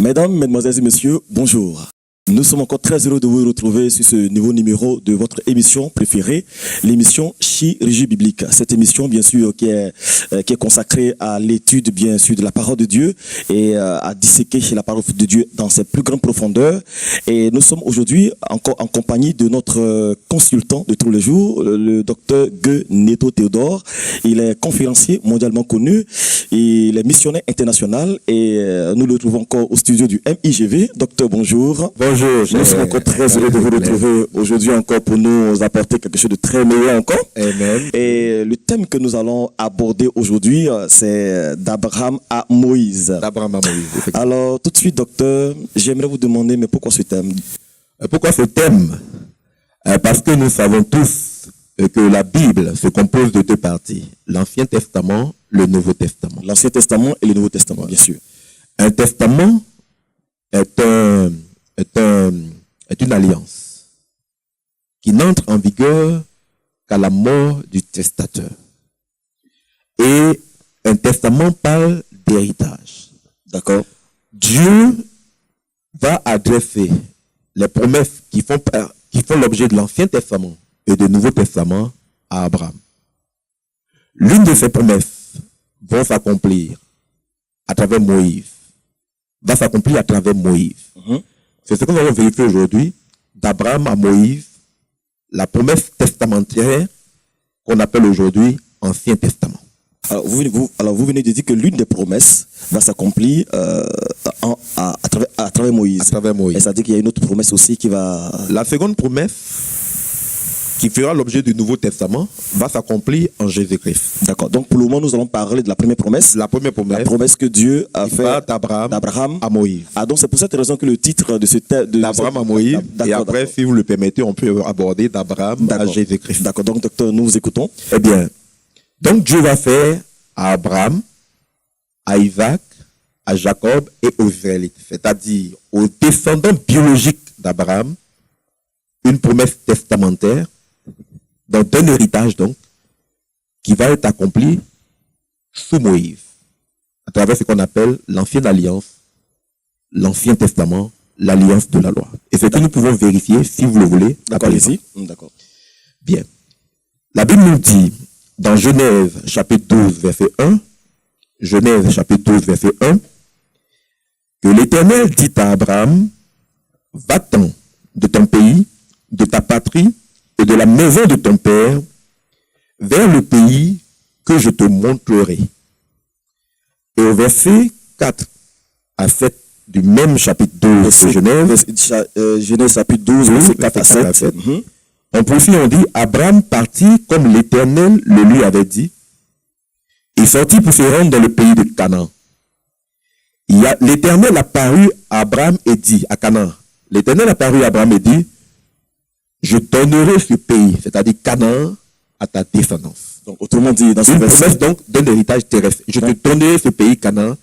Mesdames, Mesdemoiselles et Messieurs, bonjour. Nous sommes encore très heureux de vous retrouver sur ce nouveau numéro de votre émission préférée, l'émission Chirurgie biblique. Cette émission, bien sûr, qui est consacrée à l'étude, bien sûr, de la parole de Dieu et à disséquer la parole de Dieu dans ses plus grandes profondeurs. Et nous sommes aujourd'hui encore en compagnie de notre consultant de tous les jours, le docteur Gueux Neto Théodore. Il est conférencier mondialement connu, il est missionnaire international et nous le retrouvons encore au studio du MIGV. Docteur, bonjour. Bonjour. Nous sommes encore très heureux de vous retrouver aujourd'hui encore pour nous apporter quelque chose de très meilleur encore. Amen. Et le thème que nous allons aborder aujourd'hui, c'est d'Abraham à Moïse. D'Abraham à Moïse, effectivement. Alors, tout de suite, docteur, j'aimerais vous demander, mais pourquoi ce thème? Pourquoi ce thème? Parce que nous savons tous que la Bible se compose de deux parties. L'Ancien Testament, le Nouveau Testament. L'Ancien Testament et le Nouveau Testament, bien sûr. Un testament est une alliance qui n'entre en vigueur qu'à la mort du testateur. Et un testament parle d'héritage. D'accord? Dieu va adresser les promesses qui font l'objet de l'Ancien Testament et du Nouveau Testament à Abraham. L'une de ces promesses va s'accomplir à travers Moïse. C'est ce que nous allons vérifier aujourd'hui, d'Abraham à Moïse, la promesse testamentaire qu'on appelle aujourd'hui Ancien Testament. Alors vous venez de dire que l'une des promesses va s'accomplir à travers Moïse. À travers Moïse. Et ça veut dire qu'il y a une autre promesse aussi qui va... La seconde promesse, qui fera l'objet du Nouveau Testament, va s'accomplir en Jésus-Christ. D'accord. Donc pour le moment, nous allons parler de la première promesse. La première promesse. La promesse que Dieu a faite d'Abraham à Moïse. Ah, donc c'est pour cette raison que le titre de ce thème... D'Abraham à Moïse. Et après, si vous le permettez, on peut aborder d'Abraham à Jésus-Christ. D'accord. Donc, docteur, nous vous écoutons. Eh bien, donc Dieu va faire à Abraham, à Isaac, à Jacob et aux Israélites, c'est-à-dire aux descendants biologiques d'Abraham, une promesse testamentaire, d'un héritage donc, qui va être accompli sous Moïse, à travers ce qu'on appelle l'ancienne alliance, l'Ancien Testament, l'alliance de la loi. Et c'est ce que nous pouvons vérifier, si vous le voulez. D'accord, ici. D'accord. Bien. La Bible nous dit, dans Genèse chapitre 12, verset 1, Genèse chapitre 12, verset 1, que l'Éternel dit à Abraham, va-t'en de ton pays, de ta patrie et de la maison de ton père vers le pays que je te montrerai. Et au verset 4 à 7 du même chapitre 12 de Genèse chapitre 12, verset 4 à 7. On poursuit, on dit, Abraham partit comme l'Éternel le lui avait dit, et sortit pour se rendre dans le pays de Canaan. L'Éternel apparut à Abraham et dit, à Canaan, l'Éternel apparut à Abraham et dit, je donnerai ce pays, c'est-à-dire Canaan, à ta descendance. Donc, autrement dit, dans ce promesse donc d'un héritage terrestre. Je te donnerai ce pays Canaan,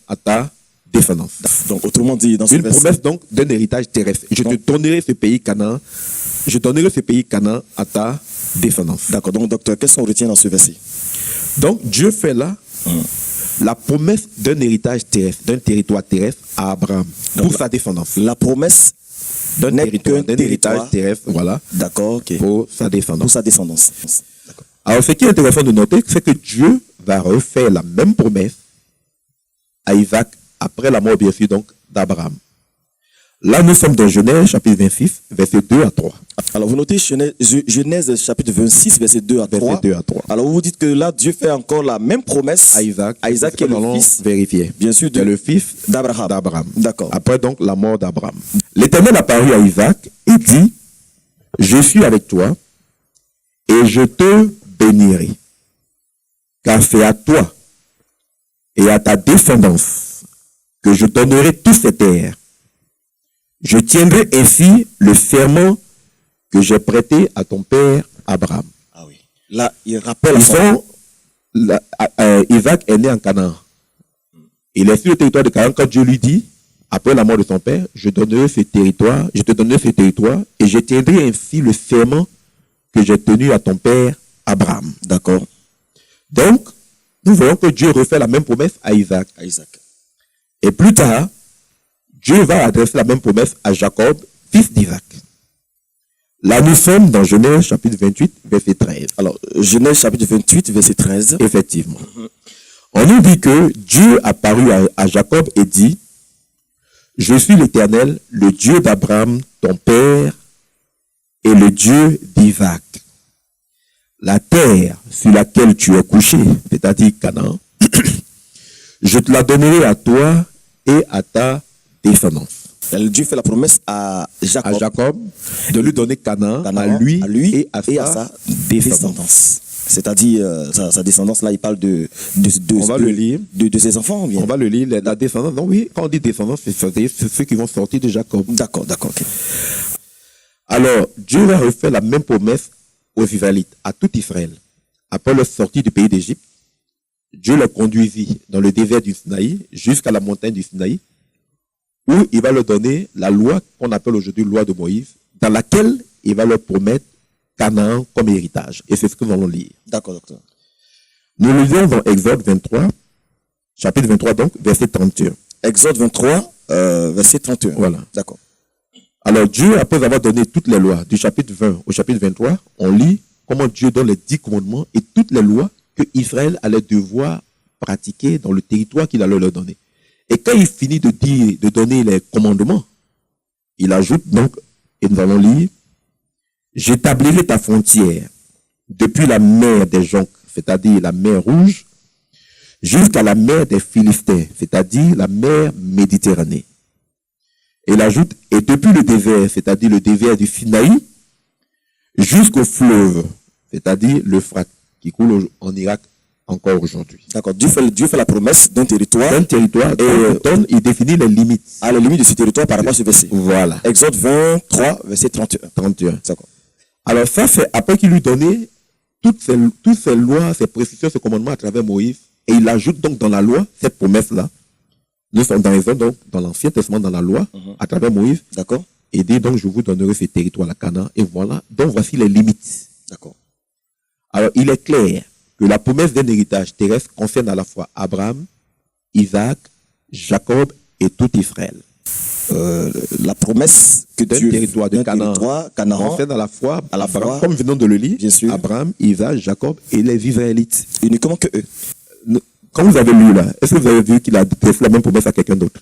à ta descendance. Donc, autrement dit, dans ce verset. Une promesse donc d'un héritage terrestre. Je te donnerai ce pays Canaan, à ta descendance. D'accord. Donc, docteur, qu'est-ce qu'on retient dans ce verset? Donc, Dieu fait là la promesse d'un héritage terrestre, d'un territoire terrestre à Abraham, pour sa descendance. La promesse d'un héritage terrestre, voilà. D'accord, ok. Pour sa descendance. Alors, ce qui est intéressant de noter, c'est que Dieu va refaire la même promesse à Isaac après la mort, bien sûr, donc, d'Abraham. Là, nous sommes dans Genèse, chapitre 26, versets 2 à 3. Alors, vous notez Genèse, chapitre 26, verset 2 à 3. Alors, vous vous dites que là, Dieu fait encore la même promesse à Isaac qui est le fils, vérifier. Bien sûr, le fils d'Abraham. D'accord. Après, donc, la mort d'Abraham. L'Éternel apparut à Isaac et dit, je suis avec toi et je te bénirai. Car c'est à toi et à ta descendance que je donnerai toutes ces terres. Je tiendrai ainsi le serment que j'ai prêté à ton père Abraham. Ah oui. Là, il rappelle Isaac est né en Canaan. Il est sur le territoire de Canaan quand Dieu lui dit, après la mort de son père, je te donnerai ce territoire et je tiendrai ainsi le serment que j'ai tenu à ton père Abraham. D'accord. Donc, nous voyons que Dieu refait la même promesse à Isaac. Et plus tard, Dieu va adresser la même promesse à Jacob, fils d'Isaac. Là, nous sommes dans Genèse chapitre 28, verset 13. Alors, Genèse chapitre 28, verset 13. Effectivement. On nous dit que Dieu apparut à Jacob et dit, je suis l'Éternel, le Dieu d'Abraham, ton père, et le Dieu d'Isaac. La terre sur laquelle tu es couché, c'est-à-dire Canaan, je te la donnerai à toi et à ta descendance. Dieu fait la promesse à Jacob, de lui donner Canaan, à lui et à sa descendance. C'est-à-dire, sa descendance, là, il parle de ses enfants. Bien. On va le lire, la descendance. Non, oui, quand on dit descendance, c'est ceux qui vont sortir de Jacob. D'accord. Okay. Alors, Dieu va refaire la même promesse aux Israélites, à tout Israël. Après leur sortie du pays d'Égypte, Dieu les conduisit dans le désert du Sinaï, jusqu'à la montagne du Sinaï, où il va leur donner la loi qu'on appelle aujourd'hui loi de Moïse, dans laquelle il va leur promettre Canaan comme héritage. Et c'est ce que nous allons lire. D'accord, docteur. Nous lisons dans Exode 23, chapitre 23 donc, verset 31. Exode 23, verset 31. Voilà. D'accord. Alors Dieu, après avoir donné toutes les lois, du chapitre 20 au chapitre 23, on lit comment Dieu donne les 10 commandements et toutes les lois que Israël allait devoir pratiquer dans le territoire qu'il allait leur donner. Et quand il finit de donner les commandements, il ajoute donc, et nous allons lire, j'établirai ta frontière depuis la mer des Jonques, c'est-à-dire la mer Rouge, jusqu'à la mer des Philistins, c'est-à-dire la mer Méditerranée. Et il ajoute, et depuis le désert, c'est-à-dire le désert du Sinaï, jusqu'au fleuve, c'est-à-dire l'Euphrate, qui coule en Irak encore aujourd'hui. D'accord. Dieu fait la promesse d'un territoire. Et il définit les limites. À la limite de ce territoire par rapport à ce verset. Voilà. Exode 23, verset 31. 31. D'accord. Alors ça, c'est après qu'il lui donnait toutes ces lois, ces précisions, ces commandements à travers Moïse. Et il ajoute donc dans la loi cette promesse-là. Nous sommes dans Exode, donc dans l'Ancien Testament, dans la loi, à travers Moïse. D'accord. Et dit donc, je vous donnerai ce territoire, la Canaan. Et voilà. Donc voici les limites. D'accord. Alors il est clair que la promesse d'un héritage terrestre concerne à la fois Abraham, Isaac, Jacob et tout Israël. La promesse que d'un Dieu territoire de Canaan concerne à la fois Abraham, comme venons de le lire, bien sûr, Abraham, Isaac, Jacob et les Israélites. Uniquement que eux. Quand vous avez lu là, est-ce que vous avez vu qu'il a fait la même promesse à quelqu'un d'autre?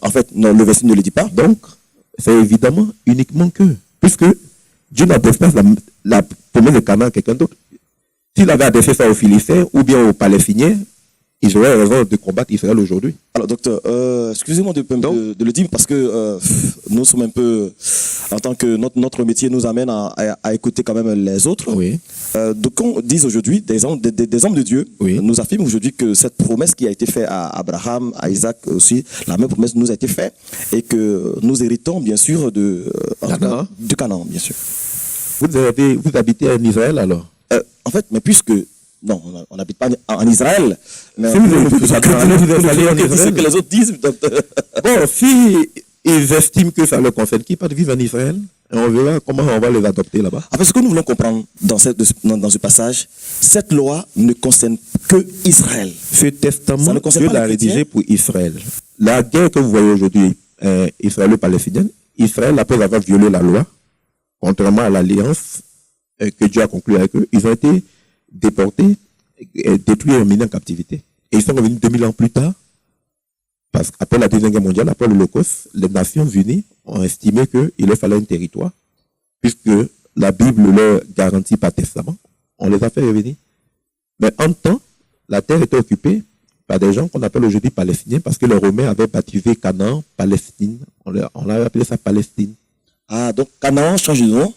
En fait, non, le verset ne le dit pas. Donc, c'est évidemment uniquement qu'eux. Puisque Dieu n'adresse pas la promesse de Canaan à quelqu'un d'autre. S'il avait adressé ça aux Philistins ou bien aux Palestiniens, ils auraient raison de combattre Israël aujourd'hui. Alors, docteur, excusez-moi de le dire parce que nous sommes un peu, en tant que notre métier nous amène à écouter quand même les autres. Oui. Donc, on dit aujourd'hui, des hommes de Dieu nous affirment aujourd'hui que cette promesse qui a été faite à Abraham, à Isaac aussi, la même promesse nous a été faite et que nous héritons bien sûr de Canaan, bien sûr. Vous habitez en Israël alors? En fait, mais puisque non, on n'habite pas en Israël. Mais si vous allez en Israël, ce que les autres disent. Bon, si ils estiment que ça leur concerne, qu'ils partent vivre en Israël, et on verra comment on va les adopter là-bas. En fait, ce que nous voulons comprendre dans ce passage, cette loi ne concerne que Israël. Ce testament, Dieu l'a rédigé pour Israël. La guerre que vous voyez aujourd'hui, israélo-palestinienne, Israël, après avoir violé la loi, contrairement à l'alliance que Dieu a conclue avec eux, ils ont été déportés, détruits et emmenés en captivité. Et ils sont revenus 2000 ans plus tard, parce qu'après la Deuxième Guerre mondiale, après l'Holocauste, les Nations Unies ont estimé qu'il leur fallait un territoire, puisque la Bible leur garantit par testament, on les a fait revenir. Mais en temps, la terre était occupée par des gens qu'on appelle aujourd'hui Palestiniens, parce que les Romains avaient baptisé Canaan, Palestine. On a appelé ça Palestine. Ah, donc Canaan change de nom.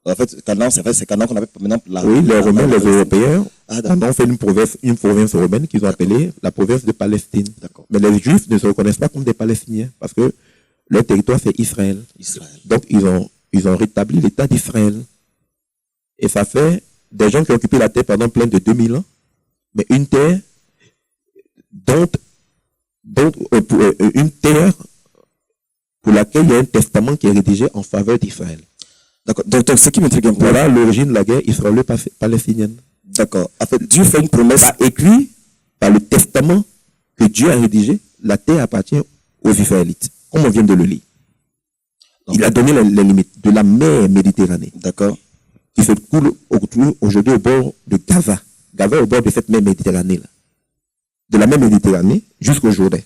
En fait, Canaan, c'est Canaan qu'on appelle maintenant oui, les Romains, les Européens, ont fait une province romaine qu'ils ont appelée la province de Palestine. Mais les Juifs ne se reconnaissent pas comme des Palestiniens parce que leur territoire, c'est Israël. Donc, ils ont rétabli l'État d'Israël. Et ça fait des gens qui ont occupé la terre pendant plein de 2000 ans, mais une terre une terre pour laquelle il y a un testament qui est rédigé en faveur d'Israël. D'accord. Donc, ce qui m'intrigue un peu. Voilà l'origine de la guerre israélo-palestinienne. D'accord. En fait, Dieu fait une promesse écrite par le testament que Dieu a rédigé la terre appartient aux Israélites, comme on vient de le lire. Donc, il a donné les limites de la mer Méditerranée. D'accord. Qui se coule aujourd'hui au bord de Gaza. Gaza au bord de cette mer Méditerranée. Là. De la mer Méditerranée jusqu'au Jourdain.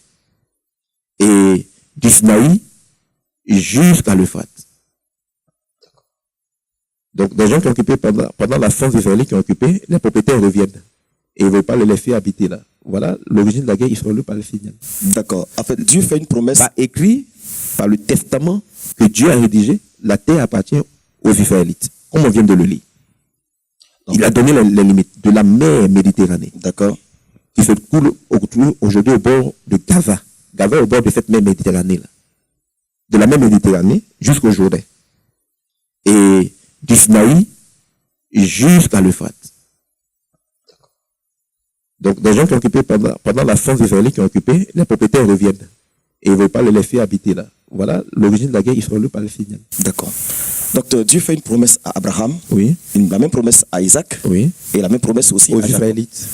Et du Sinaï jusqu'à l'Euphrate. Donc, des gens qui ont occupé pendant la France israélite qui ont occupé, les propriétaires reviennent. Et ils ne veulent pas les laisser habiter là. Voilà l'origine de la guerre israélo-palestinienne. D'accord. En fait, Dieu fait une promesse. Pas écrit par le testament que Dieu a rédigé, la terre appartient aux Israélites, comme on vient de le lire. Donc, il a donné les limites de la mer Méditerranée. D'accord. Qui se coule aujourd'hui au bord de Gaza. Gaza au bord de cette mer Méditerranée là. De la mer Méditerranée jusqu'au Jourdain. Et du Sinaï jusqu'à l'Euphrate. Donc, des gens qui ont occupé pendant la France israélite qui ont occupé, les propriétaires reviennent. Et ils ne veulent pas les laisser habiter là. Voilà l'origine de la guerre israélo-palestinienne. D'accord. Donc, Dieu fait une promesse à Abraham. Oui. La même promesse à Isaac. Oui. Et la même promesse aussi aux à Israélites.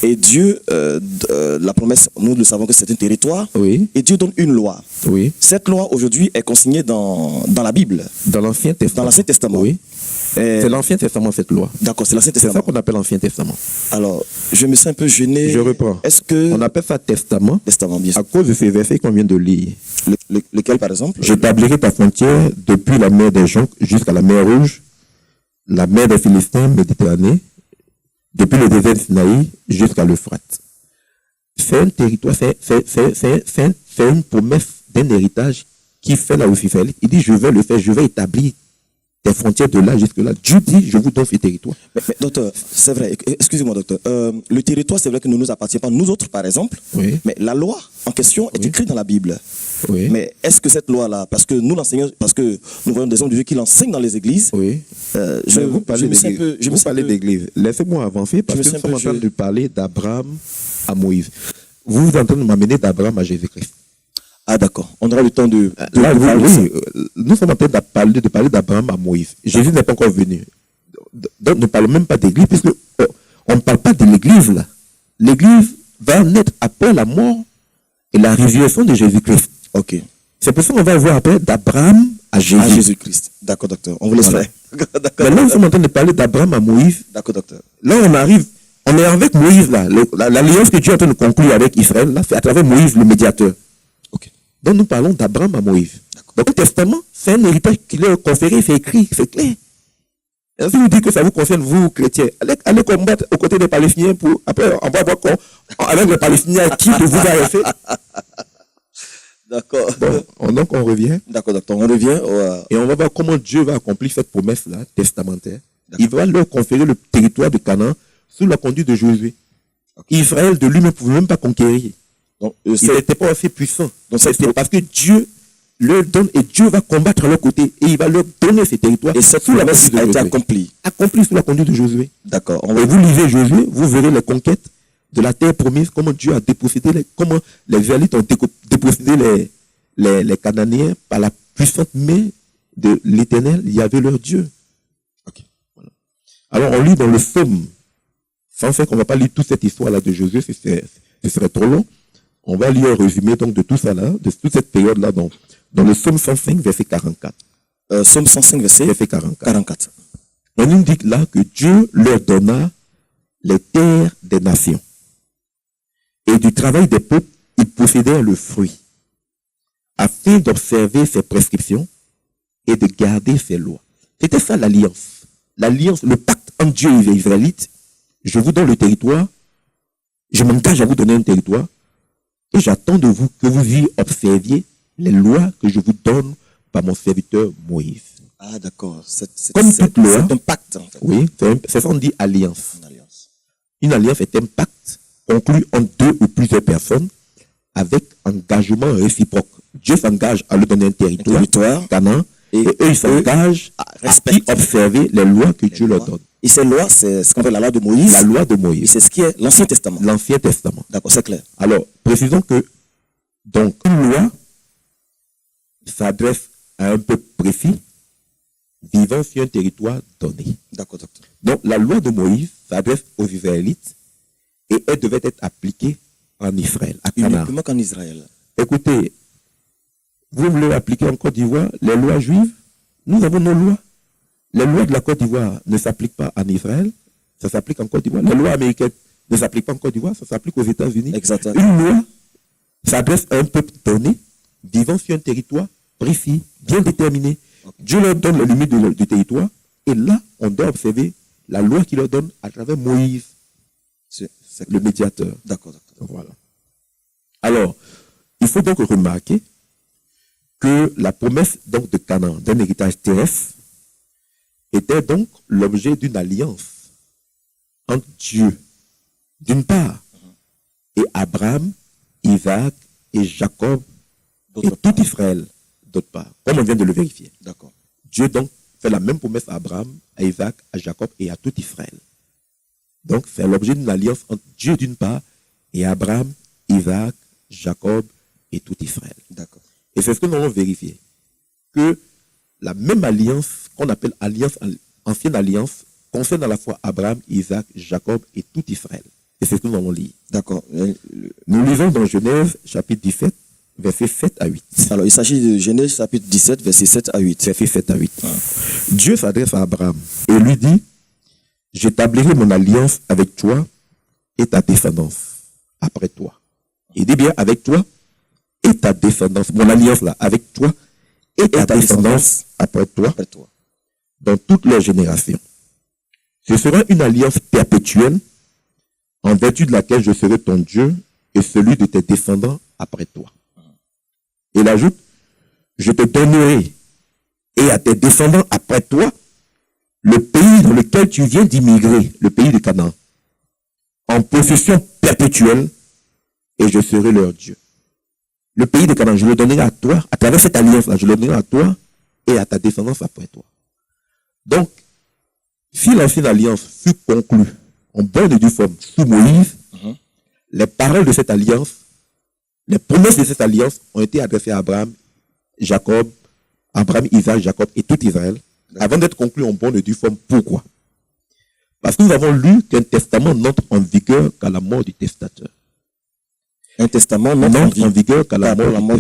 Et Dieu, la promesse, nous le savons que c'est un territoire. Oui. Et Dieu donne une loi. Oui. Cette loi aujourd'hui est consignée dans la Bible. Dans l'Ancien Testament. Dans l'Ancien Testament. Oui. C'est l'Ancien Testament, cette loi. D'accord, c'est l'Ancien Testament. C'est ça qu'on appelle l'Ancien Testament. Alors, je me sens un peu gêné. Je reprends. Est-ce que... On appelle ça Testament. Testament, bien sûr. À cause de ces versets qu'on vient de lire. Lequel, par exemple? J'établirai ta frontière depuis la mer des Jonques jusqu'à la mer Rouge, la mer des Philistins, Méditerranée, depuis le désert de Sinaï jusqu'à l'Euphrate. C'est un territoire, c'est une promesse d'un héritage qui fait là aussi. Il dit, je vais le faire, je vais établir des frontières de là jusque là. Dieu dit, je vous donne ce territoire. Mais docteur, c'est vrai, excusez-moi docteur, le territoire c'est vrai que ne nous appartient pas, nous autres par exemple, oui. Mais la loi en question est écrite dans la Bible. Oui. Mais est-ce que cette loi-là, parce que nous l'enseignons, parce que nous voyons des hommes de Dieu qui l'enseignent dans les églises, oui. Vous parlez d'église. Laissez-moi avancer parce que nous sommes en train de parler d'Abraham à Moïse. Vous êtes en train de m'amener d'Abraham à Jésus-Christ. Ah d'accord, on aura le temps de nous sommes en train de parler d'Abraham à Moïse. Jésus n'est pas encore venu. Donc ne parlons même pas d'église, puisque on ne parle pas de l'église là. L'église va naître après la mort et la résurrection de Jésus-Christ. Ok. C'est pour ça qu'on va voir après d'Abraham à Jésus. À Jésus-Christ. D'accord, docteur. On vous laisse faire. Mais là, nous sommes en train de parler d'Abraham à Moïse. D'accord, docteur. Là, on est avec Moïse là. L'alliance que Dieu est en train de conclure avec Israël, là, c'est à travers Moïse, le médiateur. Donc nous parlons d'Abraham à Moïse. Donc le testament, c'est un héritage qui leur est conféré, c'est écrit, c'est clair. Et si vous dites que ça vous concerne, vous, chrétiens, allez combattre aux côtés des Palestiniens pour. Après, on va voir avec les Palestiniens qui de vous a fait. D'accord. Bon, donc on revient. D'accord, docteur, on revient. Et on va voir comment Dieu va accomplir cette promesse-là, testamentaire. Il va leur conférer le territoire de Canaan sous la conduite de Josué. Israël de lui-même ne pouvait même pas conquérir. Donc, il n'était pas assez puissant. Donc, c'est parce que Dieu leur donne et Dieu va combattre à leur côté et il va leur donner ces territoires. Et cette promesse a été accomplie. Accomplie sous la conduite de Josué. D'accord. Et vous lisez Josué, vous verrez les conquêtes de la terre promise, comment Dieu a dépossédé, comment les Israélites ont dépossédé les Cananéens par la puissante main de l'Éternel. Il y avait leur Dieu. Okay. Voilà. Alors, on lit dans le psaume, sans faire qu'on ne va pas lire toute cette histoire-là de Josué, ce serait trop long. On va lire un résumé donc de tout ça là, de toute cette période-là, dans le psaume 105, verset 44. Psaume 105, verset 44. On nous dit là que Dieu leur donna les terres des nations. Et du travail des peuples, ils possédèrent le fruit, afin d'observer ses prescriptions et de garder ses lois. C'était ça l'alliance. L'alliance, le pacte entre Dieu et les Israélites. Je vous donne le territoire, je m'engage à vous donner un territoire, et j'attends de vous que vous y observiez les lois que je vous donne par mon serviteur Moïse. Ah d'accord. Comme toute loi, c'est un pacte en fait. Oui, c'est ça qu'on dit alliance. Une alliance est un pacte conclu entre deux ou plusieurs personnes avec engagement réciproque. Dieu s'engage à leur donner un territoire, Canaan, et eux ils s'engagent à observer les lois que Dieu leur donne. Et ces lois, c'est ce qu'on appelle la loi de Moïse. La loi de Moïse. Et c'est ce qui est l'Ancien Testament. L'Ancien Testament. D'accord, c'est clair. Alors, précisons que, donc, une loi s'adresse à un peuple précis, vivant sur un territoire donné. D'accord, docteur. Donc, la loi de Moïse s'adresse aux Israélites et elle devait être appliquée en Israël, à Canaan. Uniquement qu'en Israël. Écoutez, vous voulez appliquer en Côte d'Ivoire les lois juives? Nous avons nos lois. Les lois de la Côte d'Ivoire ne s'appliquent pas en Israël, ça s'applique en Côte d'Ivoire. Les lois américaines ne s'appliquent pas en Côte d'Ivoire, ça s'applique aux États-Unis. Exactement. Une loi s'adresse à un peuple donné, vivant sur un territoire précis, bien déterminé. Dieu leur donne les limites du territoire, et là, on doit observer la loi qu'il leur donne à travers Moïse, C'est le médiateur. D'accord, d'accord. Voilà. Alors, il faut donc remarquer que la promesse donc de Canaan, d'un héritage terrestre, était donc l'objet d'une alliance entre Dieu, d'une part, et Abraham, Isaac et Jacob et tout Israël, d'autre part, comme on vient de le vérifier. D'accord. Dieu donc fait la même promesse à Abraham, à Isaac, à Jacob et à tout Israël. Donc, c'est l'objet d'une alliance entre Dieu d'une part et Abraham, Isaac, Jacob et tout Israël. D'accord. Et c'est ce que nous allons vérifier. Que la même alliance, qu'on appelle alliance, ancienne alliance, concerne à la fois Abraham, Isaac, Jacob et tout Israël. Et c'est ce que nous allons lire. D'accord. Nous lisons dans Genèse, chapitre 17, versets 7 à 8. Alors, il s'agit de Genèse chapitre 17, versets 7 à 8. Versets 7 à 8. Dieu s'adresse à Abraham et lui dit, j'établirai mon alliance avec toi et ta descendance après toi. Il dit bien avec toi et ta descendance. Mon alliance là, avec toi et ta descendance après toi, dans toutes leurs générations. Ce sera une alliance perpétuelle en vertu de laquelle je serai ton Dieu et celui de tes descendants après toi. Il ajoute, je te donnerai et à tes descendants après toi le pays dans lequel tu viens d'immigrer, le pays de Canaan, en possession perpétuelle, et je serai leur Dieu. Le pays de Canaan, je le donnerai à toi, à travers cette alliance-là, je le donnerai à toi et à ta descendance après toi. Donc, si l'ancienne alliance fut conclue en bonne et due forme sous Moïse, les paroles de cette alliance, les promesses de cette alliance ont été adressées à Abraham, Jacob, Abraham, Isaac, Jacob et tout Israël, avant d'être conclues en bonne et due forme. Pourquoi? Parce que nous avons lu qu'un testament n'entre en vigueur qu'à la mort du testateur. Un testament n'entre en vigueur qu'à la mort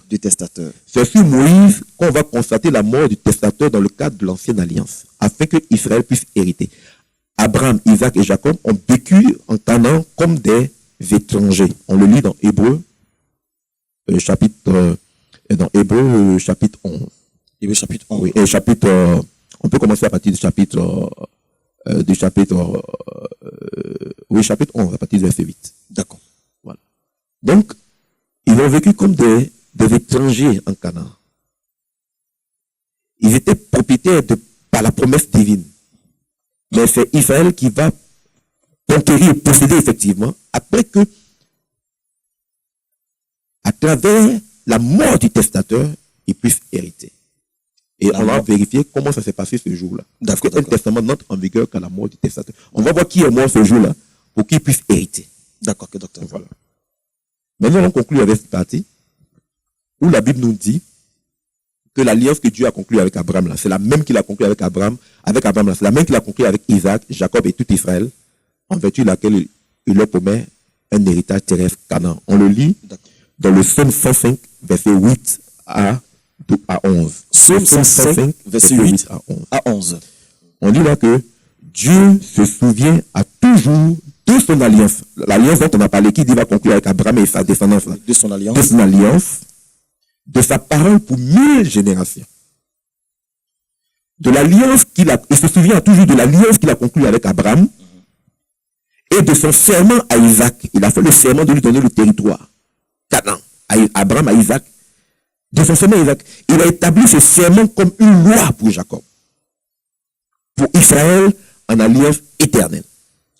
du testateur. C'est sur Moïse qu'on va constater la mort du testateur dans le cadre de l'ancienne alliance, afin que Israël puisse hériter. Abraham, Isaac et Jacob ont vécu en Canaan comme des étrangers. On le lit dans Hébreux, chapitre 11. Hébreux chapitre 11. Oui, et on peut commencer à partir du chapitre 11, à partir du verset 8. D'accord. Voilà. Donc, ils ont vécu comme des étrangers en Canaan. Ils étaient propriétaires par la promesse divine. Mais c'est Israël qui va conquérir et posséder effectivement, après que, à travers la mort du testateur, ils puissent hériter. Et on va vérifier comment ça s'est passé ce jour-là. Parce qu'un testament n'entre en vigueur qu'à la mort du testateur. On va voir qui est mort ce jour-là pour qu'il puisse hériter. D'accord, docteur. Voilà. Maintenant, on conclut avec cette partie où la Bible nous dit que l'alliance que Dieu a conclue avec Abraham, là, c'est la même qu'il a conclue avec Abraham, là, c'est la même qu'il a conclue avec Isaac, Jacob et tout Israël, en vertu de laquelle il leur promet un héritage terrestre Canaan. On le lit dans le Psaume 105, verset 8 à 11. Psaume 105, verset 8 à 11. On dit là que Dieu se souvient à toujours de son alliance. L'alliance dont on a parlé, qui dit va conclure avec Abraham et sa descendance. Là, de son alliance, de sa parole pour 1000 générations. De l'alliance qu'il a, il se souvient toujours de l'alliance qu'il a conclue avec Abraham et de son serment à Isaac. Il a fait le serment de lui donner le territoire. Canaan. Abraham à Isaac. De son serment à Isaac. Il a établi ce serment comme une loi pour Jacob. Pour Israël en alliance éternelle.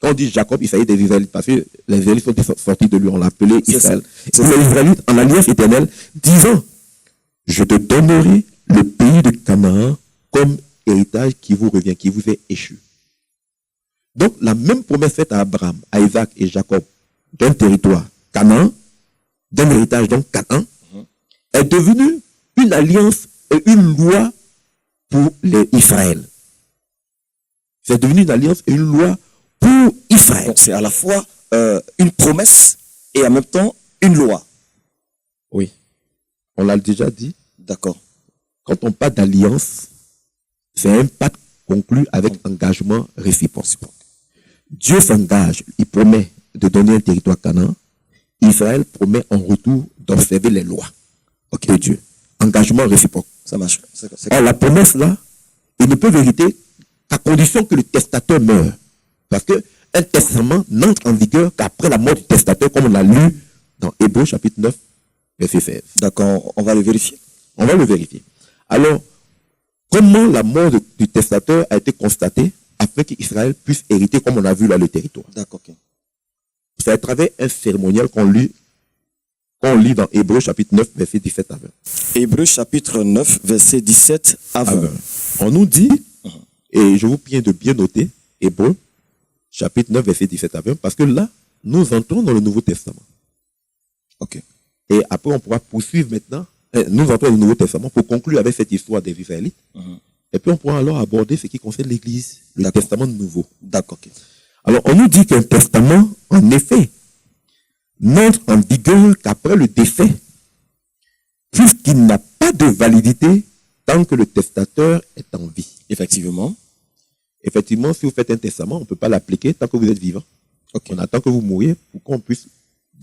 Quand on dit Jacob, il s'agit des Israélites, parce que les Israélites sont sortis de lui, on l'a appelé Israël. C'est les Israélites en alliance éternelle, disant, je te donnerai le pays de Canaan comme héritage qui vous revient, qui vous est échu. Donc, la même promesse faite à Abraham, à Isaac et Jacob, d'un territoire Canaan, d'un héritage donc Canaan, est devenue une alliance et une loi pour les Israël. C'est devenu une alliance et une loi pour Israël. Donc, c'est à la fois une promesse et en même temps une loi. Oui. On l'a déjà dit. D'accord. Quand on parle d'alliance, c'est un pacte conclu avec engagement réciproque. Dieu s'engage, il promet de donner un territoire Canaan. Israël promet en retour d'observer les lois de Dieu. Engagement réciproque. Ça marche. Or, la promesse là, il ne peut vériter qu'à condition que le testateur meure. Parce qu'un testament n'entre en vigueur qu'après la mort du testateur, comme on l'a lu dans Hébreux chapitre 9, verset 16. D'accord, on va le vérifier. On va le vérifier. Alors, comment la mort du testateur a été constatée afin qu'Israël puisse hériter, comme on a vu là, le territoire? D'accord, ok. C'est à travers un cérémonial qu'on lit dans Hébreux chapitre 9, verset 17 à 20. Hébreux chapitre 9, verset 17 à 20. On nous dit, et je vous prie de bien noter, Hébreux chapitre 9, verset 17 à 20, parce que là, nous entrons dans le Nouveau Testament. Ok. Et après, on pourra poursuivre maintenant. Nous entrons dans le Nouveau Testament pour conclure avec cette histoire des Israélites. Et puis, on pourra alors aborder ce qui concerne l'Église, le Testament nouveau. D'accord, ok. Alors, on nous dit qu'un testament, en effet, n'entre en vigueur qu'après le décès, puisqu'il n'a pas de validité tant que le testateur est en vie. Effectivement. Effectivement, si vous faites un testament, on ne peut pas l'appliquer tant que vous êtes vivant. On attend que vous mouriez pour qu'on puisse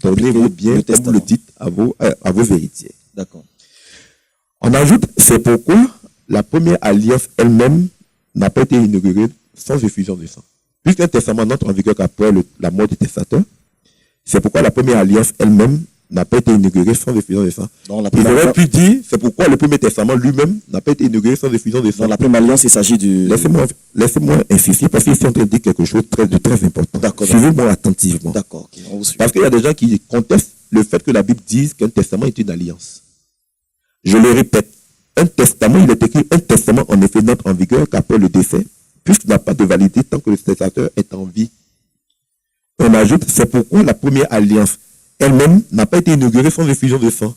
donner vos biens, comme vous le dites, à vos héritiers. D'accord. On ajoute, c'est pourquoi la première alliance elle-même n'a pas été inaugurée sans effusion de sang. Puisqu'un testament n'entre en vigueur qu'après la mort du testateur, c'est pourquoi la première alliance elle-même n'a pas été inaugurée sans effusion de sang. Il aurait pu dire, c'est pourquoi le premier testament lui-même n'a pas été inauguré sans effusion de sang. Dans la première alliance, il s'agit du... Laissez-moi insister, parce qu'ils sont en train de dire quelque chose de très important. D'accord. Suivez-moi attentivement. D'accord. Okay, parce qu'il y a des gens qui contestent le fait que la Bible dise qu'un testament est une alliance. Je le répète, un testament, il est écrit, un testament en effet n'entre en vigueur qu'après le décès, puisqu'il n'a pas de validité tant que le testateur est en vie. On ajoute, c'est pourquoi la première alliance elle-même n'a pas été inaugurée sans effusion de sang.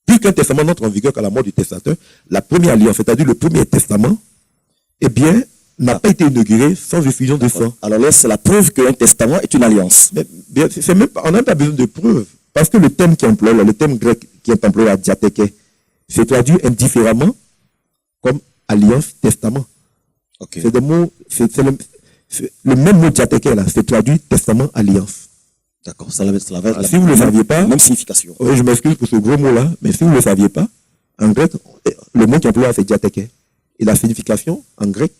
Puisqu'un testament n'entre en vigueur qu'à la mort du testateur, la première alliance, c'est-à-dire le premier testament, eh bien, n'a pas été inauguré sans effusion de sang. Alors là, c'est la preuve qu'un testament est une alliance. Mais, on n'a pas besoin de preuve. Parce que le terme qui emploie, le terme grec qui est employé à diatheke, c'est traduit indifféremment comme alliance, testament. Okay. C'est des mots, le même mot diatheke là, c'est traduit testament, alliance. D'accord, ça va être si vous ne le saviez pas, même signification. Oui, je m'excuse pour ce gros mot-là, mais si vous ne le saviez pas, en grec, le mot qui est employé c'est diatheke. Et la signification, en grec,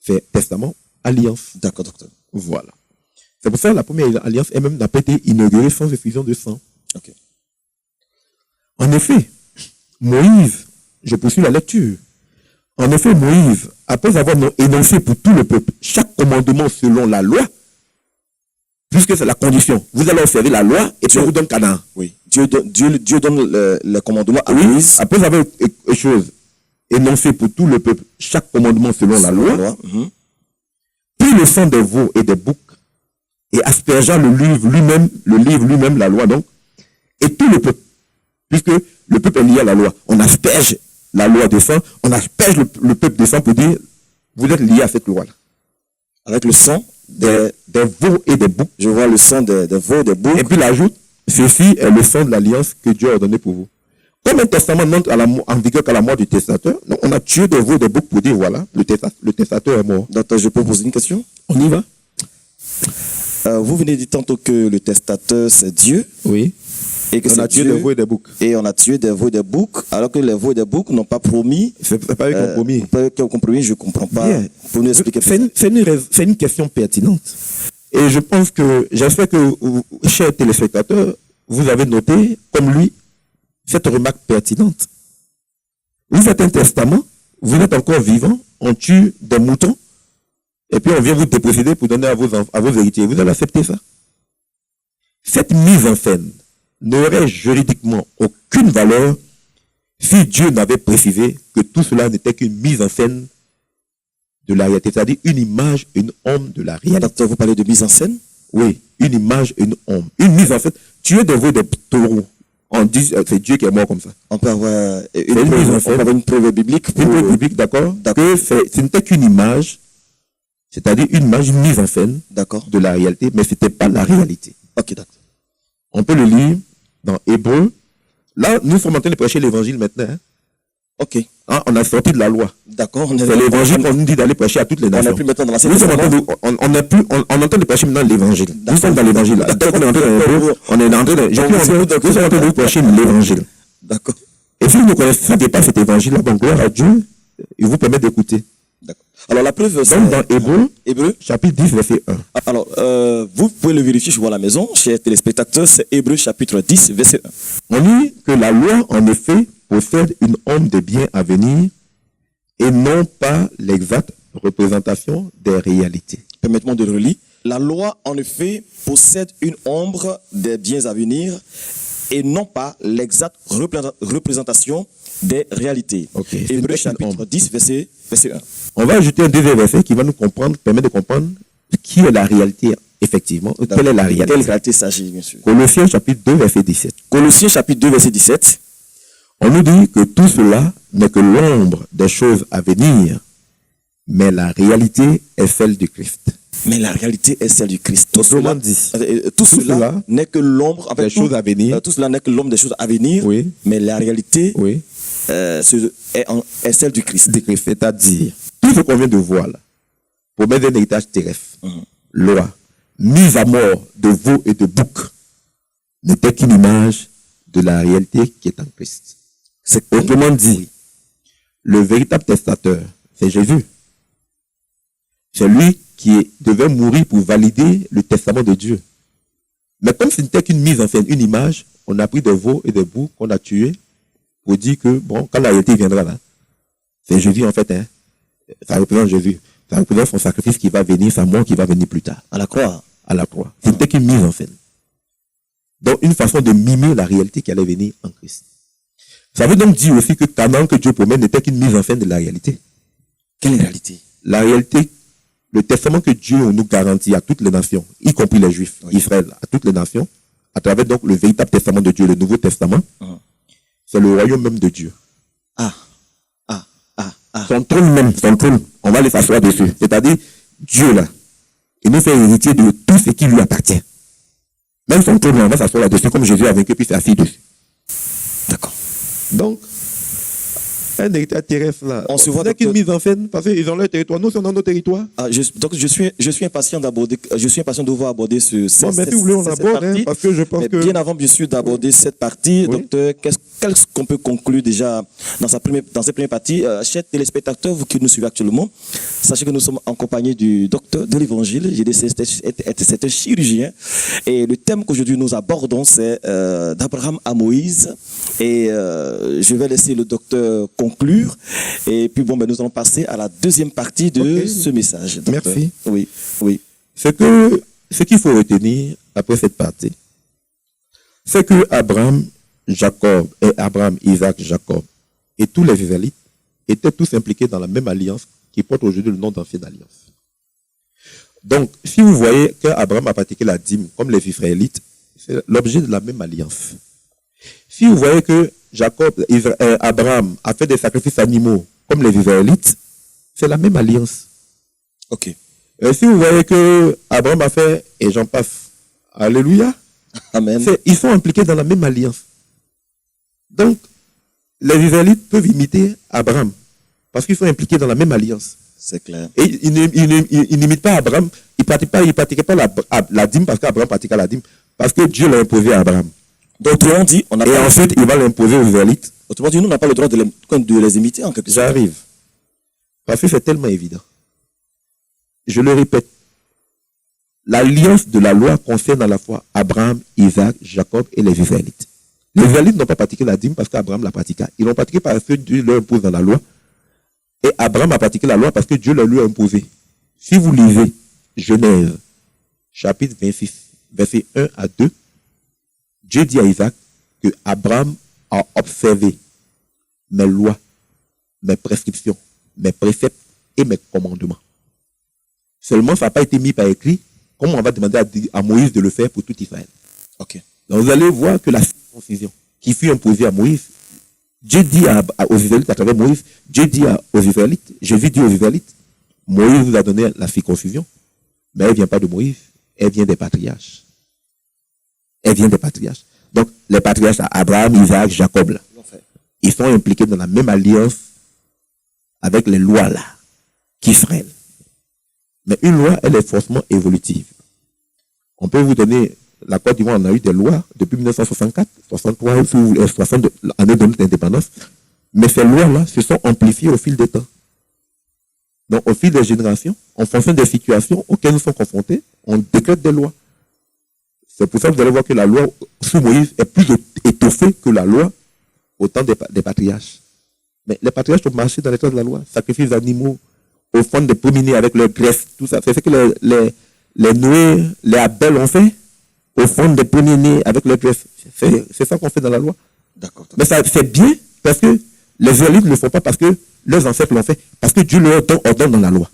c'est testament, alliance. D'accord, docteur. Voilà. C'est pour ça que la première alliance elle-même n'a pas été inaugurée sans effusion de sang. Okay. En effet, Moïse, je poursuis la lecture. En effet, Moïse, après avoir énoncé pour tout le peuple chaque commandement selon la loi, puisque c'est la condition, vous allez observer la loi et puis on vous donne Canaan. Oui. Dieu donne le commandement à Moïse. Après avoir énoncé pour tout le peuple chaque commandement selon la loi, puis le sang des veaux et des boucs, et aspergea le livre lui-même, la loi donc, et tout le peuple, puisque le peuple est lié à la loi, on asperge la loi de sang, on asperge le peuple de sang pour dire, vous êtes lié à cette loi-là. Avec le sang des veaux et des boucs. Je vois le sang des veaux, des boucs. Et puis il ajoute, ceci est le sang de l'alliance que Dieu a ordonné pour vous. Comme un testament n'entre en vigueur qu'à la mort du testateur, donc on a tué des veaux, des boucs pour dire, voilà, le testateur est mort. Docteur, je peux poser une question? On y va. Vous venez de dire tantôt que le testateur, c'est Dieu. Oui. Et que on a tué des veaux et des boucs. Et on a tué des veaux et des boucs, alors que les veaux et des boucs n'ont pas promis. C'est pas un compromis. Pas un compromis, je ne comprends pas. Bien. Pour nous expliquer. C'est une question pertinente. Et je pense que, j'espère que, chers téléspectateurs, vous avez noté, comme lui, cette remarque pertinente. Vous faites un testament, vous êtes encore vivant, on tue des moutons, et puis on vient vous déposséder pour donner à vos héritiers. Vous allez accepter ça? Cette mise en scène n'aurait juridiquement aucune valeur si Dieu n'avait précisé que tout cela n'était qu'une mise en scène de la réalité, c'est-à-dire une image, une ombre de la réalité. Docteur, vous parlez de mise en scène? Oui, une image, une ombre. Une mise en scène. Tuer des veaux, des taureaux. On dit c'est Dieu qui est mort comme ça. On peut avoir une preuve biblique. Une preuve biblique, d'accord. Que ce n'était qu'une image, c'est-à-dire une image, une mise en scène de la réalité, mais ce n'était pas la réalité. Ok, d'accord. On peut le lire dans Hébreux. Là, nous sommes en train de prêcher l'évangile maintenant. Hein. Ok. Hein, on a sorti de la loi. D'accord. C'est l'évangile qu'on nous dit d'aller prêcher à toutes les nations. On n'est plus maintenant dans l'Ancien Nous sommes en Testament. train de, on est plus, on est en train de prêcher maintenant l'évangile. Nous sommes dans l'évangile. Dès qu'on est en train de Hébreux, on est en train de, nous sommes en train de prêcher l'évangile. D'accord. Et si vous ne connaissez pas cet évangile-là, bon, gloire à Dieu, il vous permet d'écouter. D'accord. Alors la preuve, c'est Donc dans Hébreux. chapitre 10, verset 1. Alors, vous pouvez le vérifier chez vous à la maison, chers téléspectateurs, c'est Hébreux chapitre 10, verset 1. On dit que la loi, en effet, possède une ombre de bien à venir et non pas l'exacte représentation des réalités. Permettez-moi de le relire. La loi, en effet, possède une ombre des biens à venir et non pas l'exacte représentation des réalités. Ok. C'est Hébreux une chapitre ombre. 10, verset 1. On va ajouter un deuxième verset qui va nous permettre de comprendre qui est la réalité, effectivement. Quelle est la réalité? Quelle réalité s'agit, bien sûr. Colossiens chapitre 2, verset 17. Colossiens chapitre 2, verset 17. On nous dit que tout cela n'est que l'ombre des choses à venir, mais la réalité est celle du Christ. Mais la réalité est celle du Christ. Autrement dit, tout cela n'est que l'ombre des choses à venir. Tout cela n'est que l'ombre des choses à venir. Oui. Mais la réalité Oui. est celle du Christ. Du Christ, c'est-à-dire, tout ce qu'on vient de voir là, promet un héritage terrestre, loi, mise à mort de veaux et de boucs, n'était qu'une image de la réalité qui est en Christ. C'est autrement dit, le véritable testateur, c'est Jésus. C'est lui qui devait mourir pour valider le testament de Dieu. Mais comme ce n'était qu'une mise en scène, une image, on a pris des veaux et des boucs qu'on a tués pour dire que, bon, quand la réalité viendra là, c'est Jésus en fait, hein. Ça représente Jésus. Ça représente son sacrifice qui va venir, sa mort qui va venir plus tard. À la croix. À la croix. Ce n'était qu'une mise en scène. Donc, une façon de mimer la réalité qui allait venir en Christ. Ça veut donc dire aussi que Canaan que Dieu promet n'était qu'une mise en scène de la réalité. Quelle réalité? La réalité, le testament que Dieu nous garantit à toutes les nations, y compris les Juifs, Israël, à toutes les nations, à travers donc le véritable testament de Dieu, le Nouveau Testament, c'est le royaume même de Dieu. Son trône même, on va aller s'asseoir dessus. C'est-à-dire, Dieu là, il nous fait héritier de tout ce qui lui appartient. Même son trône, on va s'asseoir là-dessus, comme Jésus a vaincu, puis s'assit dessus. D'accord. Donc, un héritage terrestre là, on se voit qu'une mise en scène, parce qu'ils ont leur territoire, nous sommes dans nos territoires. Donc je suis impatient d'aborder, de voir aborder cette partie, parce que je pense que bien avant bien sûr d'aborder cette partie, docteur, qu'est-ce qu'on peut conclure déjà dans cette première partie, chers téléspectateurs, vous qui nous suivez actuellement, sachez que nous sommes en compagnie du docteur de l'Évangile, c'est un chirurgien, et le thème qu'aujourd'hui nous abordons c'est d'Abraham à Moïse, et je vais laisser le docteur conclure, et puis bon, nous allons passer à la deuxième partie de ce message. Docteur. Merci. Oui. Ce qu'il faut retenir après cette partie, c'est que Abraham, Isaac, Jacob et tous les Israélites étaient tous impliqués dans la même alliance qui porte aujourd'hui le nom d'Ancienne Alliance. Donc, si vous voyez qu'Abraham a pratiqué la dîme comme les Israélites, c'est l'objet de la même alliance. Si vous voyez que Abraham a fait des sacrifices animaux comme les Israélites, c'est la même alliance. Ok. Si vous voyez que Abraham a fait, et j'en passe, alléluia, amen. Ils sont impliqués dans la même alliance. Donc, les Israélites peuvent imiter Abraham, parce qu'ils sont impliqués dans la même alliance. C'est clair. Et ils n'imitent pas Abraham, ils ne pratiquaient pas la dîme parce qu'Abraham pratiquait la dîme, parce que Dieu l'a imposé à Abraham. Donc, autrement dit, et ensuite, il va l'imposer aux Israélites. Autrement dit, nous n'avons pas le droit de les imiter en quelque sorte. J'arrive. Parce que c'est tellement évident. Je le répète. L'alliance de la loi concerne à la fois Abraham, Isaac, Jacob et les Israélites. Les Israélites n'ont pas pratiqué la dîme parce qu'Abraham l'a pratiqué. Ils l'ont pratiqué parce que Dieu leur impose dans la loi. Et Abraham a pratiqué la loi parce que Dieu leur lui a imposé. Si vous lisez Genèse, chapitre 26, versets 1 à 2, Dieu dit à Isaac que Abraham a observé mes lois, mes prescriptions, mes préceptes et mes commandements. Seulement, ça n'a pas été mis par écrit, comme on va demander à Moïse de le faire pour tout Israël. Okay. Donc, vous allez voir que la circoncision qui fut imposée à Moïse, Dieu dit aux Israélites à travers Moïse, Dieu dit aux Israélites, Jésus dit aux Israélites, Moïse vous a donné la circoncision, mais elle ne vient pas de Moïse, elle vient des patriarches. elle vient des patriarches. Donc, les patriarches, Abraham, Isaac, Jacob, là, ils sont impliqués dans la même alliance avec les lois là, qu'Israël. Mais une loi, elle est forcément évolutive. On peut vous donner, la Côte d'Ivoire, on a eu des lois depuis 1964, 63, 60 années de notre indépendance. Mais ces lois-là se sont amplifiées au fil des temps. Donc, au fil des générations, en fonction des situations auxquelles nous sommes confrontés, on décrète des lois. C'est pour ça que vous allez voir que la loi sous Moïse est plus étoffée que la loi au temps des patriarches. Mais les patriarches ont marché dans l'état de la loi, sacrifice d'animaux, offrande des premiers-nés avec leur graisse, tout ça. C'est ce que les Noé, les Abel ont fait, offrande des premiers-nés avec leur graisse. C'est ça qu'on fait dans la loi. D'accord. Mais ça c'est bien parce que les Israélites ne le font pas parce que leurs ancêtres l'ont fait, parce que Dieu leur ordonne dans la loi.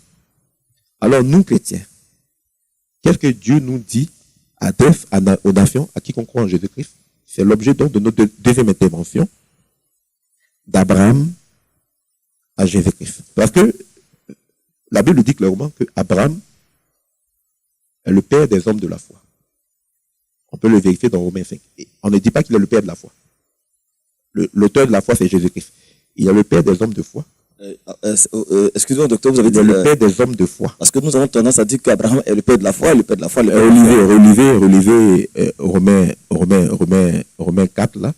Alors nous, chrétiens, qu'est-ce que Dieu nous dit aux nations, à quiconque croit en Jésus-Christ? C'est l'objet donc de notre deuxième intervention, d'Abraham à Jésus-Christ. Parce que la Bible dit clairement que Abraham est le père des hommes de la foi. On peut le vérifier dans Romains 5. Et on ne dit pas qu'il est le père de la foi. L'auteur de la foi, c'est Jésus-Christ. Il est le père des hommes de foi. Excusez-moi, docteur, vous avez dit le père des hommes de foi. Parce que nous avons tendance à dire qu'Abraham est le père de la foi, le père de la foi. Relevez Romains 4, là.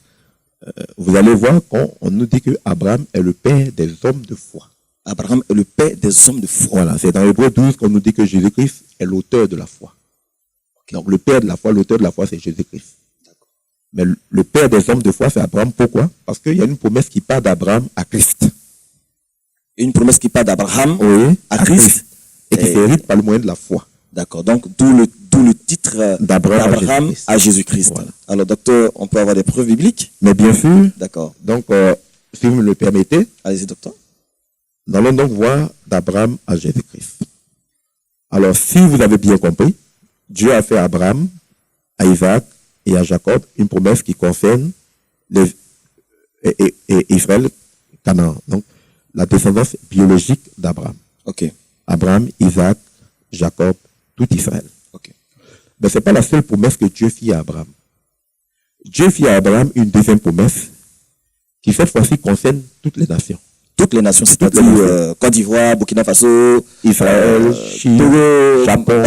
Vous allez voir qu'on nous dit que Abraham est le père des hommes de foi. Abraham est le père des hommes de foi. Voilà, c'est dans Hébreux 12 qu'on nous dit que Jésus-Christ est l'auteur de la foi. Okay. Donc le père de la foi, l'auteur de la foi, c'est Jésus-Christ. Mais le père des hommes de foi, c'est Abraham. Pourquoi? Parce qu'il y a une promesse qui part d'Abraham à Christ. Une promesse qui part d'Abraham à Christ. Et qui s'hérite par le moyen de la foi. D'accord. Donc, d'où le titre d'Abraham à Jésus-Christ. Voilà. Alors, docteur, on peut avoir des preuves bibliques? Mais bien sûr. D'accord. Donc, si vous me le permettez. Allez-y, docteur. Nous allons donc voir d'Abraham à Jésus-Christ. Alors, si vous avez bien compris, Dieu a fait à Abraham, à Isaac et à Jacob une promesse qui concerne Israël, Canaan. Donc, la descendance biologique d'Abraham. Ok. Abraham, Isaac, Jacob, tout Israël. Ok. Mais ce n'est pas la seule promesse que Dieu fit à Abraham. Dieu fit à Abraham une deuxième promesse qui cette fois-ci concerne toutes les nations. Toutes les nations, c'est-à-dire Côte d'Ivoire, Burkina Faso, Israël, Chine, Togo, Japon.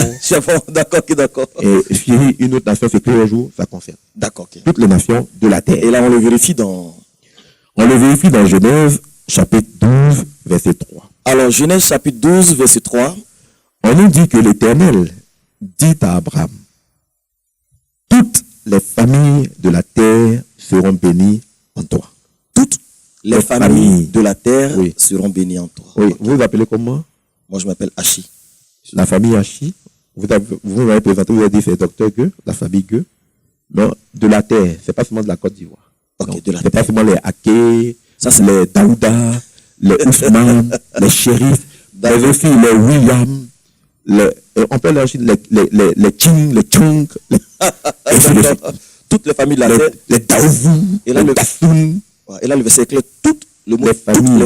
D'accord, d'accord. Et si une autre nation s'écrit un jour, ça concerne. D'accord, ok. Toutes les nations de la terre. Et là, on le vérifie dans Genèse, chapitre 12, verset 3. Alors, Genèse, chapitre 12, verset 3. On nous dit que l'Éternel dit à Abraham, toutes les familles de la terre seront bénies en toi. Toutes les familles de la terre seront bénies en toi. Oui, vous vous appelez comment? Moi, je m'appelle Hachi. La famille Hachi, vous m'avez présenté, vous avez dit c'est docteur Gueux, la famille Gueux. Non, de la terre, c'est pas seulement de la Côte d'Ivoire. Ok, de la terre. C'est pas seulement les Aké, ça c'est les Daouda, les Ousmane, les shérifs, mais aussi les William, on peut leur les Ching, les Chung, toutes les familles de la terre, les Daouzou, les Tassoun. Et là, le verset est clair, toutes les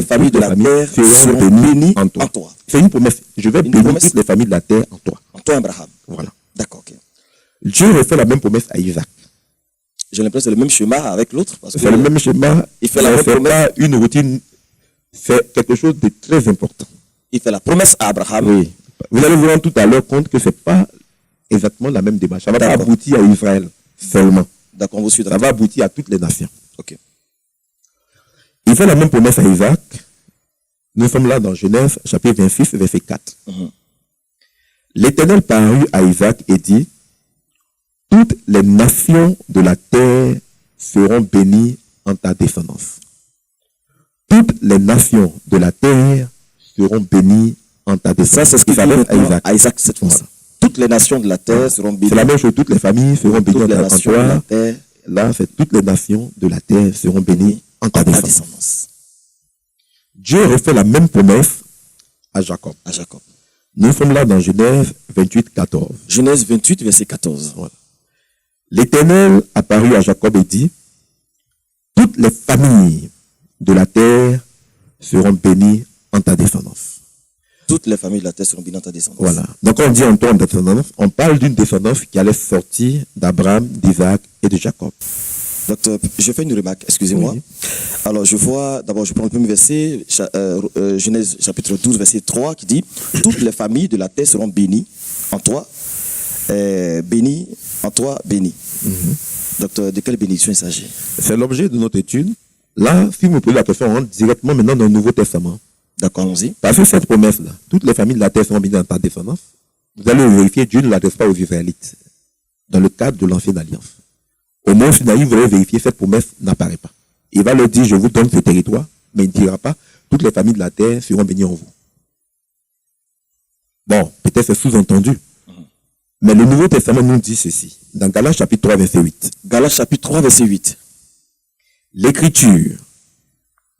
familles de la terre seront bénies en toi. C'est une promesse. Je vais bénir toutes les familles de la terre en toi. En toi, Abraham. Voilà. D'accord, ok. Dieu refait la même promesse à Isaac. J'ai l'impression que c'est le même schéma avec l'autre. C'est le même schéma. Il fait la même promesse. Pas une routine. C'est quelque chose de très important. Il fait la promesse à Abraham. Oui. Vous allez vous rendre tout à l'heure compte que ce n'est pas exactement la même démarche. Ça va pas aboutir à Israël seulement. D'accord, on vous suit. Ça va aboutir à toutes les nations. Ok. Il fait la même promesse à Isaac. Nous sommes là dans Genèse, chapitre 26, verset 4. L'Éternel parut à Isaac et dit, toutes les nations de la terre seront bénies en ta descendance. Toutes les nations de la terre seront bénies en ta descendance. Ça, c'est ce qu'il fallait à Isaac cette fois-ci. Voilà. Toutes les nations de la terre seront bénies. C'est la même chose, toutes les familles seront bénies en toi. Là, c'est toutes les nations de la terre seront bénies en ta descendance. Dieu refait la même promesse à Jacob. Nous sommes là dans Genèse 28, 14. Genèse 28, verset 14. Voilà. L'Éternel apparut à Jacob et dit, toutes les familles de la terre seront bénies en ta descendance. toutes les familles de la terre seront bénies dans ta descendance. Voilà. Donc on dit en toi en descendance, on parle d'une descendance qui allait sortir d'Abraham, d'Isaac et de Jacob. Docteur, je fais une remarque, excusez-moi. Oui. Alors, je vois, d'abord, je prends le premier verset, Genèse chapitre 12, verset 3, qui dit « Toutes les familles de la terre seront bénies en toi, bénies en toi, bénies. Docteur, de quelle bénédiction il s'agit? C'est l'objet de notre étude. Là, si vous me posez la question, on rentre directement maintenant dans le Nouveau Testament. D'accord, allons-y. Parce que cette promesse-là, toutes les familles de la terre seront bénies dans ta descendance. Vous allez vérifier, Dieu ne l'adresse pas aux Israélites. Dans le cadre de l'ancienne alliance. Au mont Sinaï, vous allez vérifier, cette promesse n'apparaît pas. Il va leur dire, je vous donne ce territoire, mais il ne dira pas, toutes les familles de la terre seront bénies en vous. Bon, peut-être c'est sous-entendu. Mais le Nouveau Testament nous dit ceci. Dans Galates chapitre 3, verset 8. Galates chapitre 3, verset 8. L'Écriture,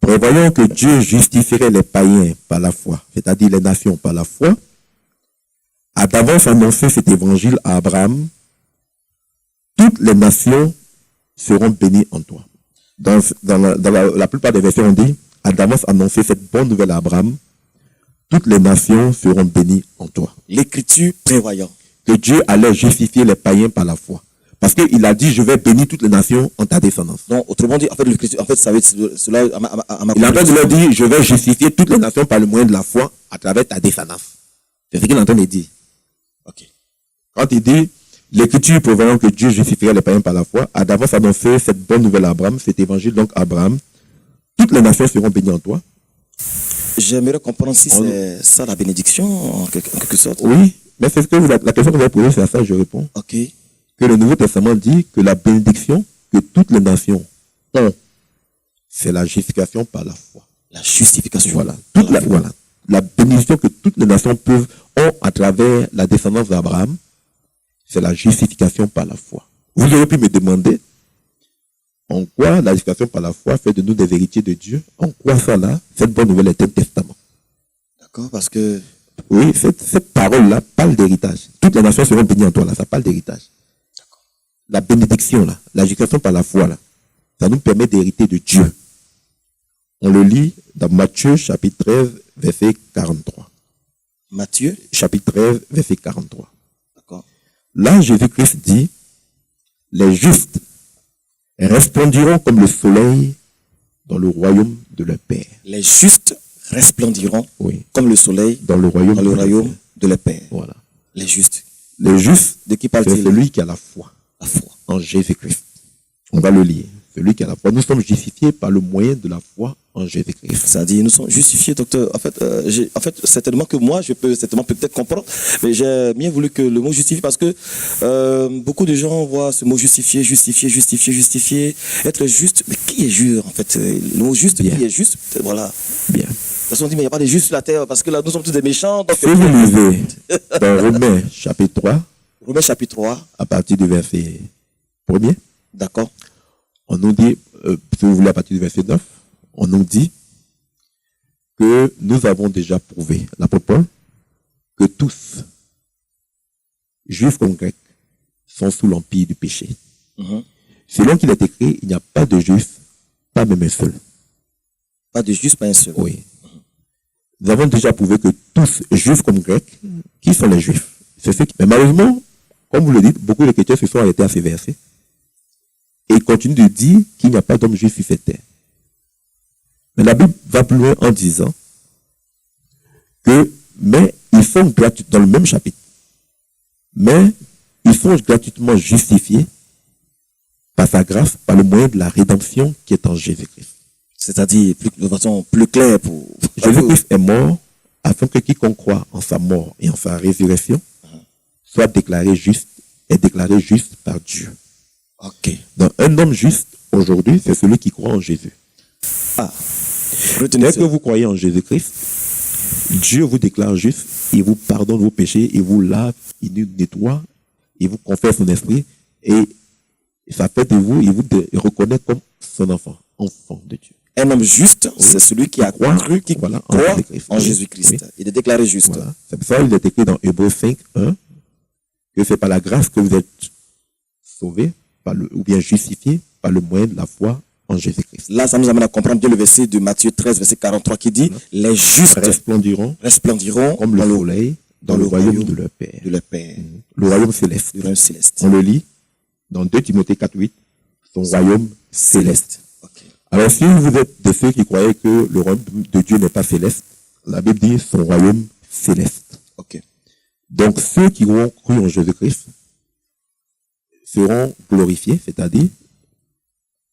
prévoyant que Dieu justifierait les païens par la foi, c'est-à-dire les nations par la foi, a d'avance annoncé cet évangile à Abraham. Toutes les nations seront bénies en toi. Dans la plupart des versets, on dit, a d'avance annoncé cette bonne nouvelle à Abraham. Toutes les nations seront bénies en toi. L'Écriture prévoyant que Dieu allait justifier les païens par la foi. Parce qu'il a dit, je vais bénir toutes les nations en ta descendance. Donc, autrement dit, en fait, ça veut dire cela à ma Il est en train de leur dire, je vais justifier toutes les nations par le moyen de la foi à travers ta descendance. C'est ce qu'il est en train de dire. Ok. Quand il dit, l'Écriture prévoyant que Dieu justifierait les païens par la foi, a d'avance annoncé cette bonne nouvelle à Abraham, cet évangile donc à Abraham. Toutes les nations seront bénies en toi. J'aimerais comprendre si c'est ça la bénédiction, en quelque sorte. Oui, mais c'est ce que la question que vous avez posée, c'est à ça que je réponds. Ok. Que le Nouveau Testament dit que la bénédiction que toutes les nations ont, c'est la justification par la foi. La justification. Voilà. La bénédiction que toutes les nations ont à travers la descendance d'Abraham, c'est la justification par la foi. Vous auriez pu me demander en quoi la justification par la foi fait de nous des héritiers de Dieu. En quoi ça là, cette bonne nouvelle est un testament. D'accord, parce que... Oui, cette parole-là parle d'héritage. Toutes les nations seront bénies en toi, là, ça parle d'héritage. La bénédiction, là, la justification par la foi, là, ça nous permet d'hériter de Dieu. On le lit dans Matthieu, chapitre 13, verset 43. Matthieu, chapitre 13, verset 43. D'accord. Là, Jésus-Christ dit, les justes resplendiront comme le soleil dans le royaume de leur Père. Les justes resplendiront comme le soleil dans le royaume de leur Père. Voilà. Les justes. Les justes, de qui parle-t-il? C'est celui qui a la foi. La foi. En Jésus-Christ. On va le lire. Celui qui a la foi. Nous sommes justifiés par le moyen de la foi en Jésus-Christ. C'est-à-dire, nous sommes justifiés, docteur. En fait, certainement que moi, je peux certainement peut-être comprendre, mais j'ai bien voulu que le mot justifié, parce que beaucoup de gens voient ce mot justifié, être juste. Mais qui est juste, en fait? Le mot juste, bien. Qui est juste? Voilà. Bien. De toute façon, on dit, mais il n'y a pas de juste sur la terre, parce que là, nous sommes tous des méchants. Donc... Si vous lisez dans Romains chapitre 3, Romains chapitre 3, à partir du verset 1er, d'accord. On nous dit, si vous voulez à partir du verset 9, on nous dit que nous avons déjà prouvé, l'apôtre Paul, que tous, juifs comme grecs, sont sous l'empire du péché. Selon qu'il est écrit, il n'y a pas de juif, pas même un seul. Pas de juif, pas un seul. Oui. Nous avons déjà prouvé que tous, juifs comme grecs, qui sont les juifs? C'est ce qui... Mais malheureusement, comme vous le dites, beaucoup de chrétiens se sont arrêtés à ces versets. Et il continue de dire qu'il n'y a pas d'homme juif sur cette terre. Mais la Bible va plus loin en disant que, mais ils sont gratuitement, dans le même chapitre, mais ils sont gratuitement justifiés par sa grâce, par le moyen de la rédemption qui est en Jésus-Christ. C'est-à-dire, de façon plus claire pour... Jésus-Christ est mort afin que quiconque croit en sa mort et en sa résurrection soit déclaré juste et déclaré juste par Dieu. Ok. Donc, un homme juste, aujourd'hui, c'est celui qui croit en Jésus. Dès que vous croyez en Jésus-Christ, Dieu vous déclare juste, il vous pardonne vos péchés, il vous lave, il nous nettoie, il vous confère son esprit, et ça fait de vous, il vous reconnaît comme son enfant de Dieu. Un homme juste, c'est celui qui a cru, qui croit en Jésus-Christ. Il est déclaré juste. Voilà. C'est pour ça qu'il est écrit dans Hébreux 5, 1, que c'est par la grâce que vous êtes sauvés, ou bien justifiés par le moyen de la foi en Jésus-Christ. Là, ça nous amène à comprendre bien le verset de Matthieu 13, verset 43 qui dit les justes Resplendiront comme le soleil dans le royaume de leur Père. De leur Père. Le royaume céleste. Du royaume céleste. On le lit dans 2 Timothée 4:8, son royaume céleste. Ok. Alors, si vous êtes de ceux qui croyaient que le royaume de Dieu n'est pas céleste, la Bible dit son royaume céleste. Ok. Donc, ceux qui auront cru en Jésus-Christ seront glorifiés, c'est-à-dire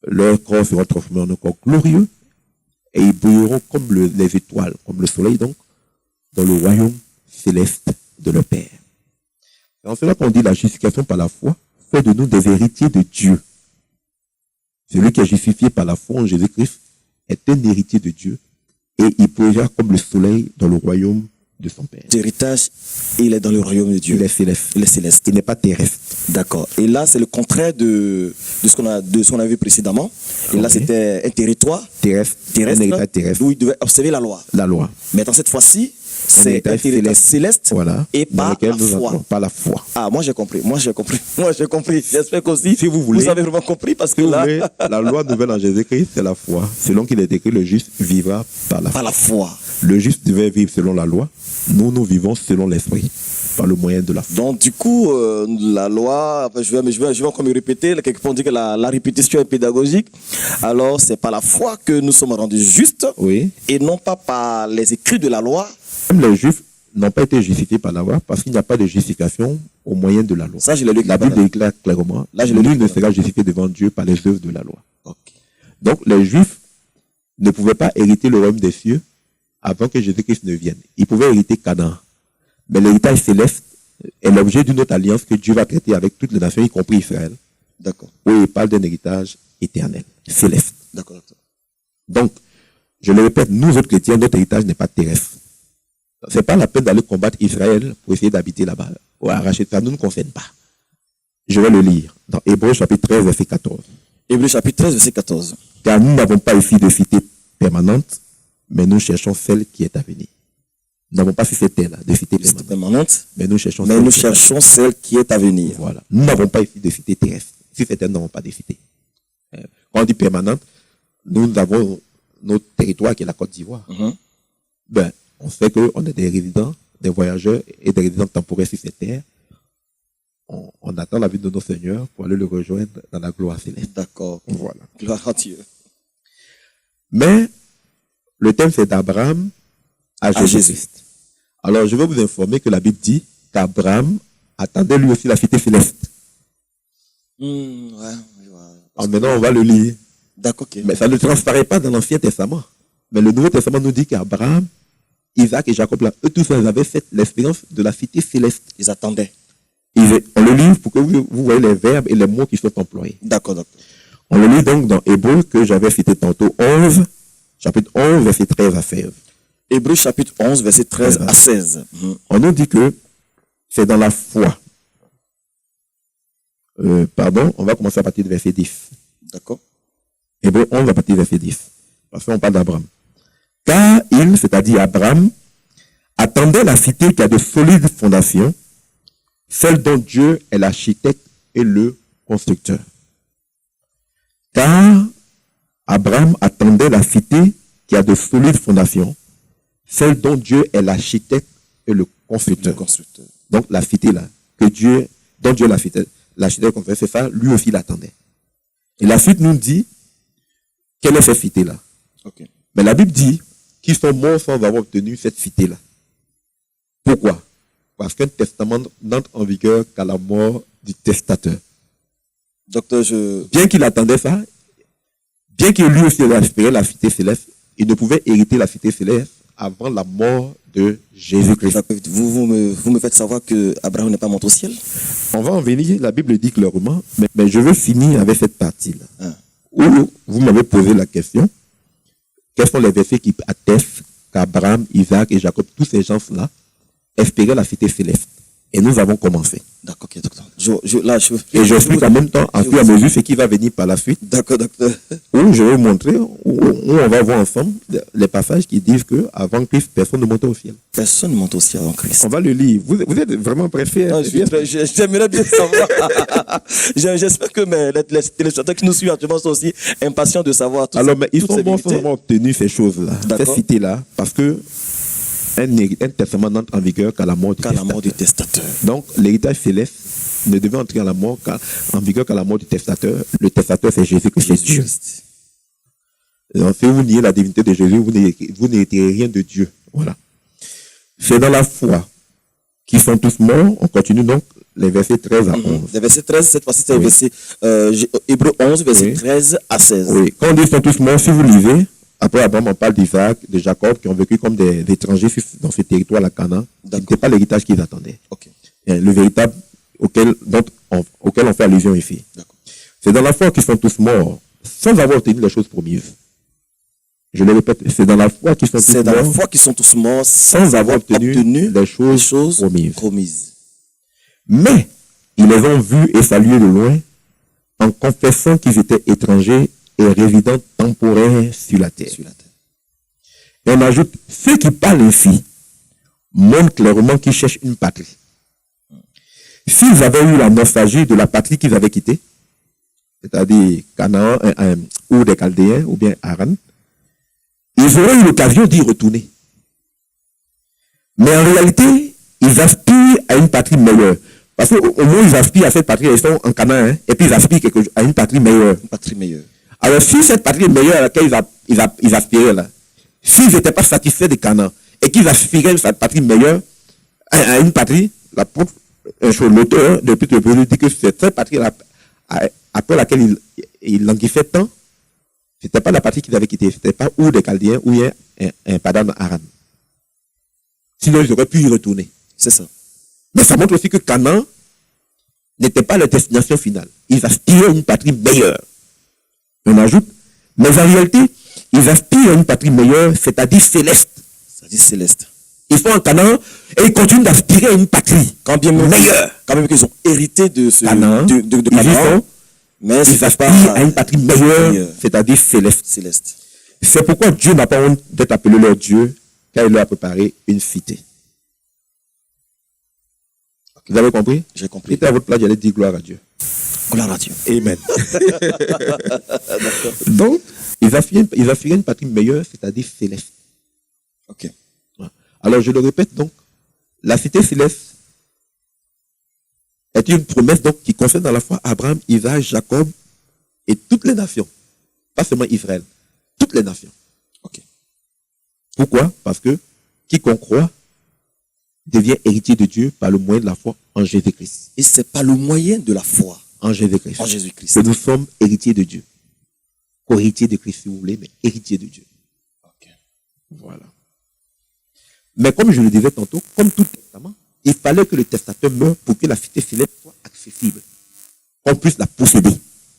leur corps sera transformé en un corps glorieux et ils brilleront comme les étoiles, comme le soleil donc, dans le royaume céleste de leur Père. C'est en cela qu'on dit la justification par la foi fait de nous des héritiers de Dieu. Celui qui est justifié par la foi en Jésus-Christ est un héritier de Dieu et il brillera comme le soleil dans le royaume de son Père. L'héritage, il est dans le royaume de Dieu. Il est céleste. Il est céleste. Il n'est pas terrestre. D'accord. Et là, c'est le contraire de ce qu'on a vu précédemment. Et là, c'était un territoire Terrestre. Un héritage terrestre. où il devait observer la loi. La loi. Mais dans cette fois-ci, c'est un héritage céleste Voilà. et Dans par lequel la nous foi. entrons par la foi. Ah, moi j'ai compris. J'espère qu'aussi, Si vous voulez, vous avez vraiment compris parce que Si vous là, voulez, la loi nouvelle en Jésus-Christ, c'est la foi. Selon qu'il est écrit, le juste vivra par la foi. par la foi. Le juste devait vivre selon la loi. Nous vivons selon l'esprit, par le moyen de la foi. Donc du coup, la loi, je vais encore me répéter, quelque part on dit que la répétition est pédagogique. Alors c'est par la foi que nous sommes rendus justes Oui. et non pas par les écrits de la loi. Même les juifs n'ont pas été justifiés par la loi parce qu'il n'y a pas de justification au moyen de la loi. Ça, je l'ai lu. La Bible déclare clairement, Là, je l'ai lu. nul ne sera justifié devant Dieu par les œuvres de la loi. Ok. Donc les juifs ne pouvaient pas hériter le royaume des cieux avant que Jésus-Christ ne vienne. Ils pouvaient hériter Canaan. Mais l'héritage céleste est l'objet d'une autre alliance que Dieu va traiter avec toutes les nations, y compris Israël, D'accord. où il parle d'un héritage éternel, céleste. D'accord, docteur. Donc, je le répète, nous autres chrétiens, notre héritage n'est pas terrestre. C'est pas la peine d'aller combattre Israël pour essayer d'habiter là-bas, ou arracher ça, nous ne concerne pas. Je vais le lire dans Hébreux chapitre 13, verset 14. Hébreux chapitre 13, verset 14. Car nous n'avons pas ici de cité permanente, mais nous cherchons celle qui est à venir. Nous n'avons pas ici cette terre-là, de cité Cité permanente, permanente, mais nous cherchons mais celle nous qui est à venir. cherchons celle qui est à venir. Voilà. Nous n'avons pas ici de cité terrestre. Si ces terres n'avons pas de cité. Quand on dit permanente, nous avons notre territoire qui est la Côte d'Ivoire. Mhm. Ben, on sait qu'on est des résidents, des voyageurs et des résidents temporaires sur cette terre. On attend la vie de nos seigneurs pour aller le rejoindre dans la gloire céleste. D'accord. Voilà. Gloire à Dieu. Mais, le thème c'est d'Abraham à À Jésus-Christ. Alors, je vais vous informer que la Bible dit qu'Abraham attendait lui aussi la cité céleste. Ouais. Alors maintenant, on va le lire. D'accord, ok. Mais ça ne transparaît pas dans l'Ancien Testament. Mais le Nouveau Testament nous dit qu'Abraham, Isaac et Jacob, là, eux tous, ils avaient fait l'expérience de la cité céleste. Ils attendaient. On le lit pour que vous voyez les verbes et les mots qui sont employés. D'accord, docteur. On le lit donc dans Hébreux que j'avais cité tantôt, chapitre 11, verset 13 à 16. Hébreux chapitre 11, verset 13 à 16. Mhm. On nous dit que c'est dans la foi. On va commencer à partir du verset 10. D'accord. Hébreux 11 à partir du verset 10. Parce qu'on parle d'Abraham. Car il, c'est-à-dire Abraham, attendait la cité qui a de solides fondations, celle dont Dieu est l'architecte et le constructeur. Car Abraham attendait la cité qui a de solides fondations, celle dont Dieu est l'architecte et le constructeur. Le constructeur. Donc la cité là, dont Dieu est l'architecte et le constructeur, c'est ça, lui aussi l'attendait. Et la suite nous dit, quelle est cette cité là? Ok. Mais la Bible dit qu'ils sont morts sans avoir obtenu cette cité là. Pourquoi? Parce qu'un testament n'entre en vigueur qu'à la mort du testateur. Docteur, Bien qu'il attendait ça, bien qu'il lui aussi espérait la cité céleste, il ne pouvait hériter la cité céleste avant la mort de Jésus-Christ. vous me faites savoir que Abraham n'est pas monté au ciel? On va en venir, la Bible dit clairement, mais je veux finir avec cette partie-là. Hein. Où vous m'avez posé la question, quels sont les versets qui attestent qu'Abraham, Isaac et Jacob, tous ces gens-là, espéraient la cité céleste. Et nous avons commencé. D'accord, ok, docteur. Et j'explique en même temps, en fur et à mesure, ce qui va venir par la suite. D'accord, docteur. où je vais vous montrer, où on va voir ensemble les passages qui disent qu'avant Christ, personne ne montait au ciel. Personne ne monte au ciel avant Christ. On va le lire. Vous êtes vraiment pressé. Ah, j'aimerais bien savoir. J'espère que les téléspectateurs qui nous suivent actuellement sont aussi impatients de savoir tout ça. Alors, mais ils sont bons sans avoir obtenu ces choses-là, ces cités-là, parce que un testament n'entre en vigueur qu'à la mort du testateur. Donc, l'héritage céleste ne devait entrer en vigueur qu'à la mort du testateur. Le testateur, c'est Jésus-Christ. Donc, si vous niez la divinité de Jésus, vous n'héritez rien de Dieu. Voilà. C'est dans la foi qu'ils sont tous morts. On continue donc les versets 13 à 11. Les versets 13, cette fois-ci, c'est le verset Hébreux 11, verset 13 à 16. Oui. Quand on dit qu'ils sont tous morts, si vous lisez, après Abraham, on parle d'Isaac, de Jacob, qui ont vécu comme des étrangers dans ce territoire, la Canaan. Ce n'était pas l'héritage qu'ils attendaient. Okay. Le véritable auquel on fait allusion ici. C'est dans la foi qu'ils sont tous morts, sans avoir obtenu les choses promises. Je le répète, c'est dans la foi qu'ils sont tous morts, sans avoir obtenu les choses promises. Mais, ils les ont vus et salués de loin, en confessant qu'ils étaient étrangers et résidents temporaires sur la terre. Et on ajoute, ceux qui parlent ainsi montrent clairement qu'ils cherchent une patrie. S'ils avaient eu la nostalgie de la patrie qu'ils avaient quittée, c'est-à-dire Canaan, ou des Chaldéens, ou bien Haran, ils auraient eu l'occasion d'y retourner. Mais en réalité, ils aspirent à une patrie meilleure. Parce qu'au moins, ils aspirent à cette patrie, ils sont en Canaan, et puis ils aspirent à une patrie meilleure. Une patrie meilleure. Alors, si cette patrie meilleure à laquelle ils aspiraient là, s'ils n'étaient pas satisfaits de Canaan, et qu'ils aspiraient à cette patrie meilleure, à une patrie, l'auteur de L'Épître aux Hébreux dit que cette patrie après laquelle il languissait tant, ce n'était pas la patrie qu'ils avaient quittée, ce n'était pas ou des Chaldéens ou un Padan Aram. Sinon, ils auraient pu y retourner. C'est ça. Mais ça montre aussi que Canaan n'était pas leur destination finale. Ils aspiraient à une patrie meilleure. On ajoute, mais en réalité, ils aspirent à une patrie meilleure, c'est-à-dire céleste. C'est-à-dire céleste. Ils sont en Canaan et ils continuent d'aspirer à une patrie meilleure. Quand même qu'ils ont hérité de ce Canaan, de Canaan, mais ils aspirent à une patrie meilleure, c'est-à-dire céleste. C'est pourquoi Dieu n'a pas honte d'être appelé leur Dieu, car il leur a préparé une cité. Vous avez compris? J'ai compris. J'étais à votre place, j'allais dire gloire à Dieu. Gloire à Dieu. Amen. Donc, ils aspirent à une patrie meilleure, c'est-à-dire céleste. Ok. Alors, je le répète donc, la cité céleste est une promesse donc qui concerne à la fois Abraham, Isaac, Jacob et toutes les nations. Pas seulement Israël, toutes les nations. Ok. Pourquoi? Parce que quiconque croit devient héritier de Dieu par le moyen de la foi en Jésus-Christ. Et c'est par le moyen de la foi en Jésus-Christ. En Jésus-Christ. Que nous sommes héritiers de Dieu. Co-héritiers de Christ, si vous voulez, mais héritiers de Dieu. Ok. Voilà. Mais comme je le disais tantôt, comme tout testament, il fallait que le testateur meure pour que la cité céleste soit accessible. Qu'on puisse la posséder.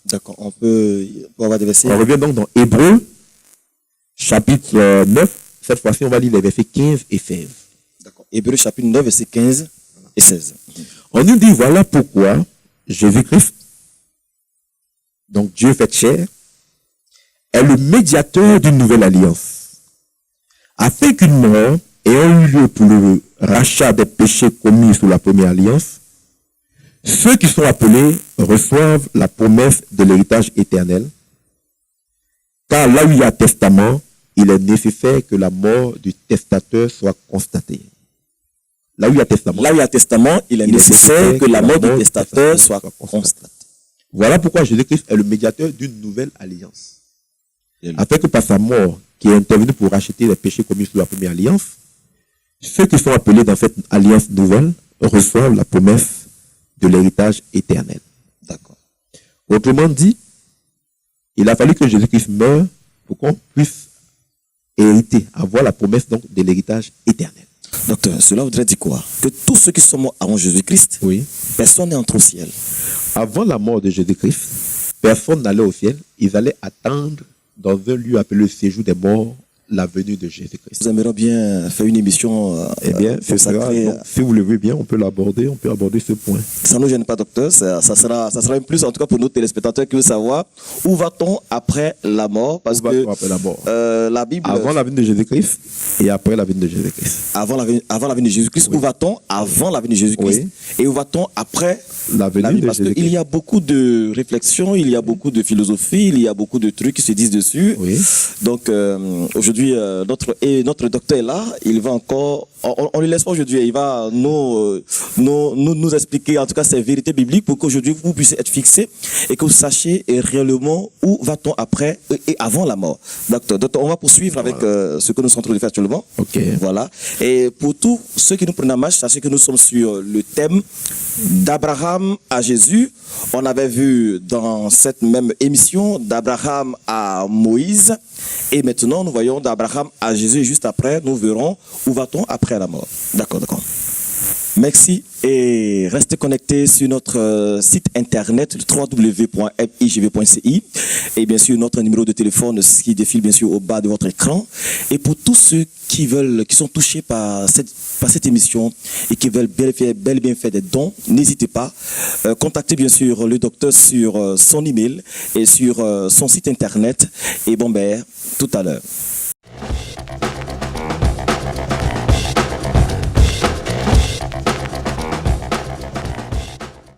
D'accord. On peut avoir des versets. On revient donc dans Hébreux, chapitre 9. Cette fois-ci, on va lire les versets 15 et 16. D'accord. Hébreux, chapitre 9, versets 15 et 16. On nous dit, voilà pourquoi Jésus-Christ, donc Dieu fait chair, est le médiateur d'une nouvelle alliance, afin qu'une mort ayant eu lieu pour le rachat des péchés commis sous la première alliance, ceux qui sont appelés reçoivent la promesse de l'héritage éternel, car là où il y a testament, il est nécessaire que la mort du testateur soit constatée. Là où il y a testament, il est nécessaire que la mort du testateur soit constatée. Voilà pourquoi Jésus-Christ est le médiateur d'une nouvelle alliance. Afin que par sa mort, qui est intervenue pour racheter les péchés commis sous la première alliance, ceux qui sont appelés dans cette alliance nouvelle reçoivent la promesse de l'héritage éternel. D'accord. Autrement dit, il a fallu que Jésus-Christ meure pour qu'on puisse hériter, avoir la promesse donc de l'héritage éternel. Docteur, cela voudrait dire quoi? Que tous ceux qui sont morts avant Jésus-Christ, oui, personne n'est entré au ciel. Avant la mort de Jésus-Christ, personne n'allait au ciel. Ils allaient attendre dans un lieu appelé le séjour des morts, la venue de Jésus-Christ. Nous aimerions bien faire une émission Eh bien, ce sera, consacrée. donc, si vous le voulez bien, on peut l'aborder, on peut aborder ce point. Ça ne nous gêne pas, docteur. Ça sera un plus, en tout cas, pour nos téléspectateurs qui veulent savoir où va-t-on après la mort. Parce Où va-t-on après la mort? La Bible. Avant la venue de Jésus-Christ et après la venue de Jésus-Christ. Avant la venue de Jésus-Christ. Oui. Où va-t-on avant la venue de Jésus-Christ? Oui. Et où va-t-on après La venue de Parce Jésus-Christ. qu'il y a beaucoup de réflexions, il y a beaucoup de philosophie, il y a beaucoup de trucs qui se disent dessus. Oui. Donc aujourd'hui, notre docteur est là. Il va encore, on ne le laisse pas aujourd'hui. Il va nous expliquer en tout cas ces vérités bibliques pour qu'aujourd'hui vous puissiez être fixés et que vous sachiez réellement où va-t-on après et avant la mort. Docteur, on va poursuivre avec ce que nous sommes en train de faire actuellement. Ok. Voilà. Et pour tous ceux qui nous prennent en marche, sachez que nous sommes sur le thème d'Abraham à Jésus. On avait vu dans cette même émission d'Abraham à Moïse. Et maintenant, nous voyons d'Abraham à Jésus. Et juste après, nous verrons où va-t-on après la mort. D'accord. Merci et restez connectés sur notre site internet www.figv.ci et bien sûr notre numéro de téléphone qui défile bien sûr au bas de votre écran. Et pour tous ceux qui sont touchés par cette émission et qui veulent bel et bien faire des dons, n'hésitez pas. Contactez bien sûr le docteur sur son email et sur son site internet. Et bon, tout à l'heure.